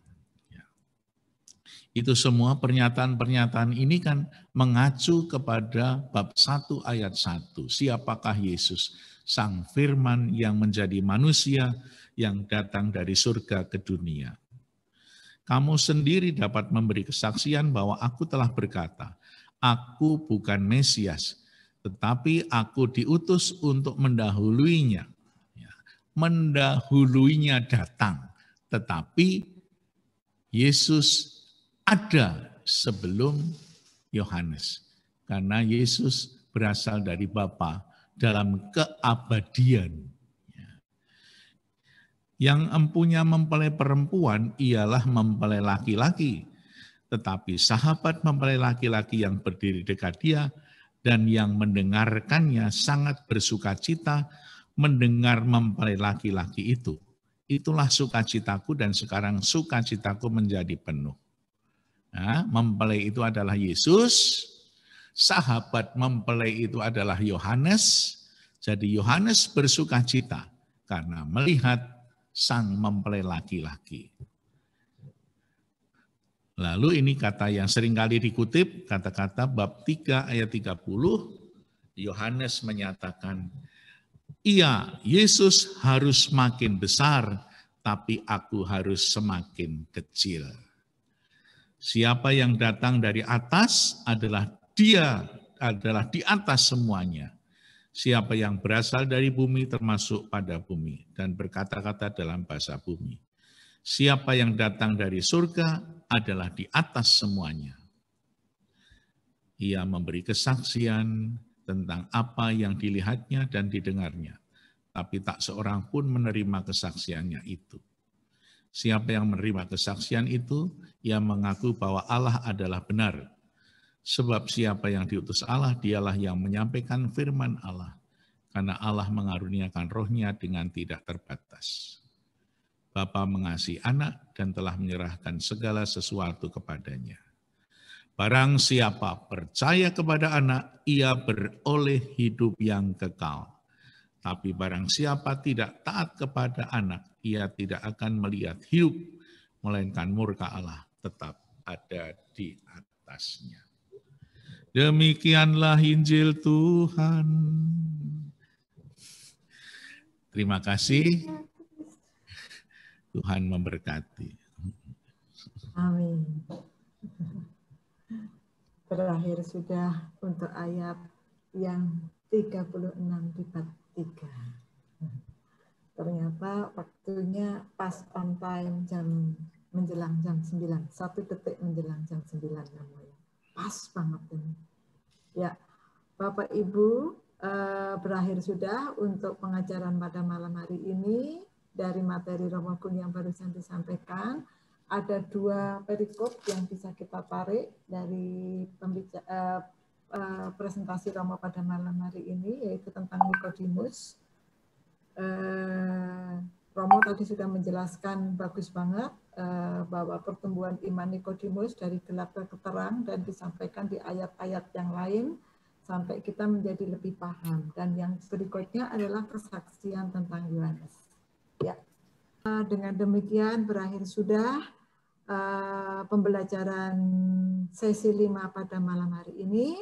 Speaker 5: Itu semua pernyataan-pernyataan ini kan mengacu kepada bab 1 ayat 1. Siapakah Yesus? Sang Firman yang menjadi manusia yang datang dari surga ke dunia. Kamu sendiri dapat memberi kesaksian bahwa aku telah berkata, aku bukan Mesias, tetapi aku diutus untuk mendahuluinya. Mendahuluinya datang, tetapi Yesus ada sebelum Yohanes. Karena Yesus berasal dari Bapa dalam keabadian. Yang empunya mempelai perempuan ialah mempelai laki-laki. Tetapi sahabat mempelai laki-laki yang berdiri dekat dia dan yang mendengarkannya sangat bersukacita mendengar mempelai laki-laki itu. Itulah sukacitaku dan sekarang sukacitaku menjadi penuh. Nah, mempelai itu adalah Yesus, sahabat mempelai itu adalah Yohanes. Jadi Yohanes bersukacita karena melihat sang mempelai laki-laki. Lalu ini kata yang seringkali dikutip, kata-kata bab 3 ayat 30, Yohanes menyatakan, iya, Yesus harus makin besar, tapi aku harus semakin kecil. Siapa yang datang dari atas adalah dia, adalah di atas semuanya. Siapa yang berasal dari bumi termasuk pada bumi dan berkata-kata dalam bahasa bumi. Siapa yang datang dari surga adalah di atas semuanya. Ia memberi kesaksian tentang apa yang dilihatnya dan didengarnya. Tapi tak seorang pun menerima kesaksiannya itu. Siapa yang menerima kesaksian itu, ia mengaku bahwa Allah adalah benar. Sebab siapa yang diutus Allah, dialah yang menyampaikan firman Allah. Karena Allah mengaruniakan rohnya dengan tidak terbatas. Bapa mengasihi anak dan telah menyerahkan segala sesuatu kepadanya. Barang siapa percaya kepada anak, ia beroleh hidup yang kekal. Tapi barang siapa tidak taat kepada anak, ia tidak akan melihat hidup, melainkan murka Allah tetap ada di atasnya. Demikianlah Injil Tuhan. Terima kasih. Tuhan memberkati.
Speaker 1: Amin. Berakhir sudah untuk ayat yang 36 di bab 3. Ternyata waktunya pas on time menjelang jam 9. 1 detik menjelang jam 9 namanya. Pas banget ini. Ya, Bapak Ibu, berakhir sudah untuk pengajaran pada malam hari ini. Dari materi Romo Gun yang barusan disampaikan, ada 2 perikop yang bisa kita tarik dari presentasi Romo pada malam hari ini, yaitu tentang Nikodemus. Romo tadi sudah menjelaskan bagus banget bahwa pertumbuhan iman Nikodemus dari gelap ke terang dan disampaikan di ayat-ayat yang lain sampai kita menjadi lebih paham. Dan yang berikutnya adalah kesaksian tentang Yohanes. Ya, dengan demikian berakhir sudah pembelajaran sesi 5 pada malam hari ini.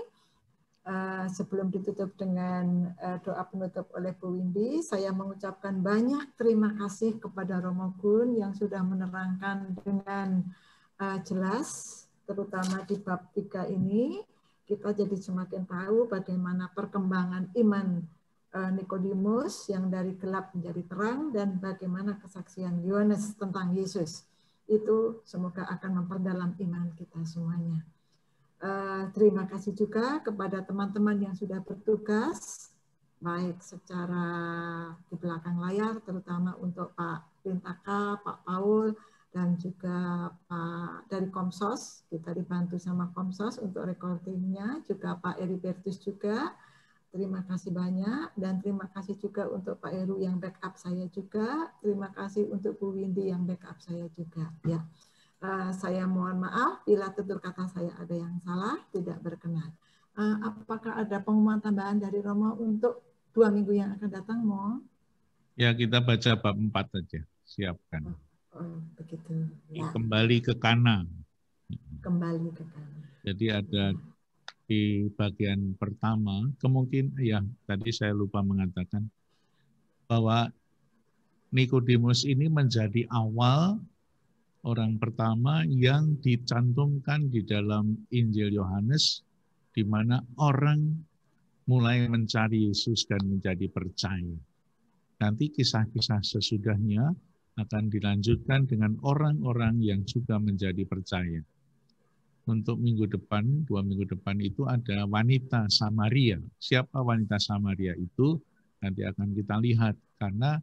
Speaker 1: Sebelum ditutup dengan doa penutup oleh Bu Windy, saya mengucapkan banyak terima kasih kepada Romo Gun yang sudah menerangkan dengan jelas, terutama di bab 3 ini, kita jadi semakin tahu bagaimana perkembangan iman Nikodemus yang dari gelap menjadi terang dan bagaimana kesaksian Yohanes tentang Yesus. Itu semoga akan memperdalam iman kita semuanya. Terima kasih juga kepada teman-teman yang sudah bertugas, baik secara di belakang layar, terutama untuk Pak Lintaka, Pak Paul, dan juga Pak dari Komsos, kita dibantu sama Komsos untuk recordingnya, juga Pak Eribertus juga. Terima kasih banyak, dan terima kasih juga untuk Pak Heru yang backup saya juga. Terima kasih untuk Bu Windy yang backup saya juga. Ya, saya mohon maaf bila tutur kata saya ada yang salah, tidak berkenan. Apakah ada pengumuman tambahan dari Romo untuk 2 minggu yang akan datang, Mo?
Speaker 5: Ya, kita baca bab 4 saja. Siapkan.
Speaker 1: Oh, begitu. Ya.
Speaker 5: Kembali ke Kana.
Speaker 1: Kembali ke Kana.
Speaker 5: Jadi ada di bagian pertama, kemungkinan ya tadi saya lupa mengatakan bahwa Nikodemus ini menjadi awal orang pertama yang dicantumkan di dalam Injil Yohanes, di mana orang mulai mencari Yesus dan menjadi percaya. Nanti kisah-kisah sesudahnya akan dilanjutkan dengan orang-orang yang juga menjadi percaya. Untuk minggu depan, 2 minggu depan itu ada wanita Samaria. Siapa wanita Samaria itu? Nanti akan kita lihat, karena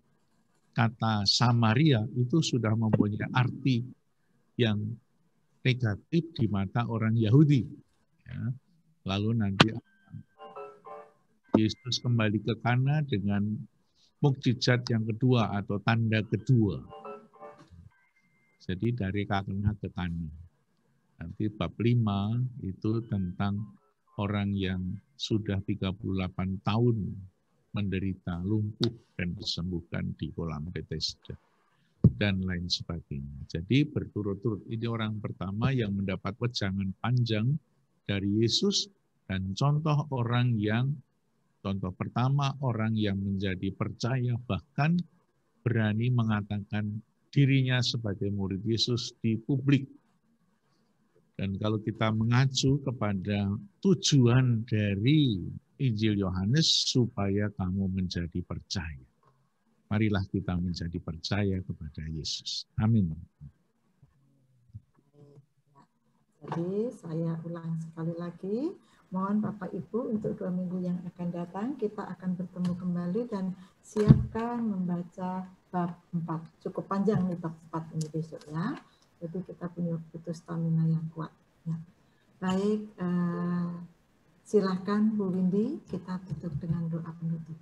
Speaker 5: kata Samaria itu sudah mempunyai arti yang negatif di mata orang Yahudi. Ya. Lalu nanti Yesus kembali ke Kana dengan mukjizat yang kedua atau tanda kedua. Jadi dari Kana ke Kana. Nanti bab 5 itu tentang orang yang sudah 38 tahun menderita lumpuh dan disembuhkan di kolam Bethesda dan lain sebagainya. Jadi berturut-turut ini orang pertama yang mendapat wejangan panjang dari Yesus, dan contoh pertama orang yang menjadi percaya bahkan berani mengatakan dirinya sebagai murid Yesus di publik. Dan kalau kita mengacu kepada tujuan dari Injil Yohanes supaya kamu menjadi percaya. Marilah kita menjadi percaya kepada Yesus. Amin.
Speaker 1: Jadi saya ulang sekali lagi, mohon Bapak Ibu untuk 2 minggu yang akan datang kita akan bertemu kembali dan siapkan membaca bab 4. Cukup panjang nih bab 4 ini besok ya. Jadi kita punya butuh stamina yang kuat. Ya. Baik, silakan Bu Windy, kita tutup dengan doa penutup.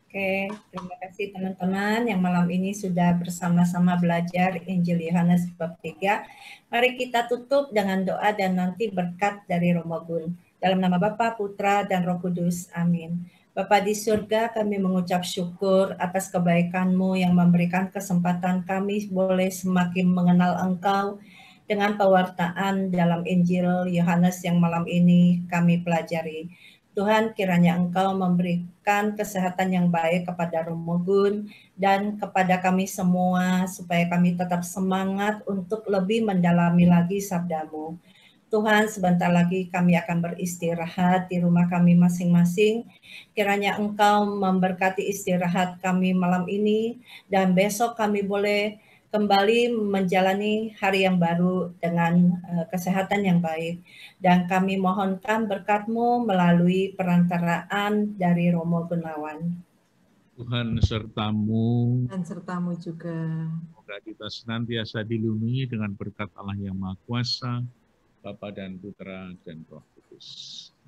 Speaker 3: Oke, terima kasih teman-teman yang malam ini sudah bersama-sama belajar Injil Yohanes bab 3. Mari kita tutup dengan doa dan nanti berkat dari Romo Gun. Dalam nama Bapa, Putra, dan Roh Kudus. Amin. Bapa di surga, kami mengucap syukur atas kebaikan-Mu yang memberikan kesempatan kami boleh semakin mengenal Engkau dengan pewartaan dalam Injil Yohanes yang malam ini kami pelajari. Tuhan, kiranya Engkau memberikan kesehatan yang baik kepada Romo Gun dan kepada kami semua supaya kami tetap semangat untuk lebih mendalami lagi sabda-Mu. Tuhan, sebentar lagi kami akan beristirahat di rumah kami masing-masing. Kiranya Engkau memberkati istirahat kami malam ini dan besok kami boleh kembali menjalani hari yang baru dengan kesehatan yang baik. Dan kami mohonkan berkat-Mu melalui perantaraan dari Romo Gunawan.
Speaker 5: Tuhan sertamu.
Speaker 1: Dan sertamu juga.
Speaker 5: Semoga kita senantiasa dilindungi dengan berkat Allah yang Maha Kuasa, Bapa dan Putra dan Roh Kudus.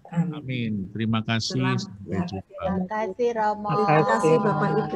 Speaker 5: Amin. Terima kasih.
Speaker 1: Sampai jumpa.
Speaker 2: Terima kasih Romo.
Speaker 1: Terima kasih Bapak Ibu.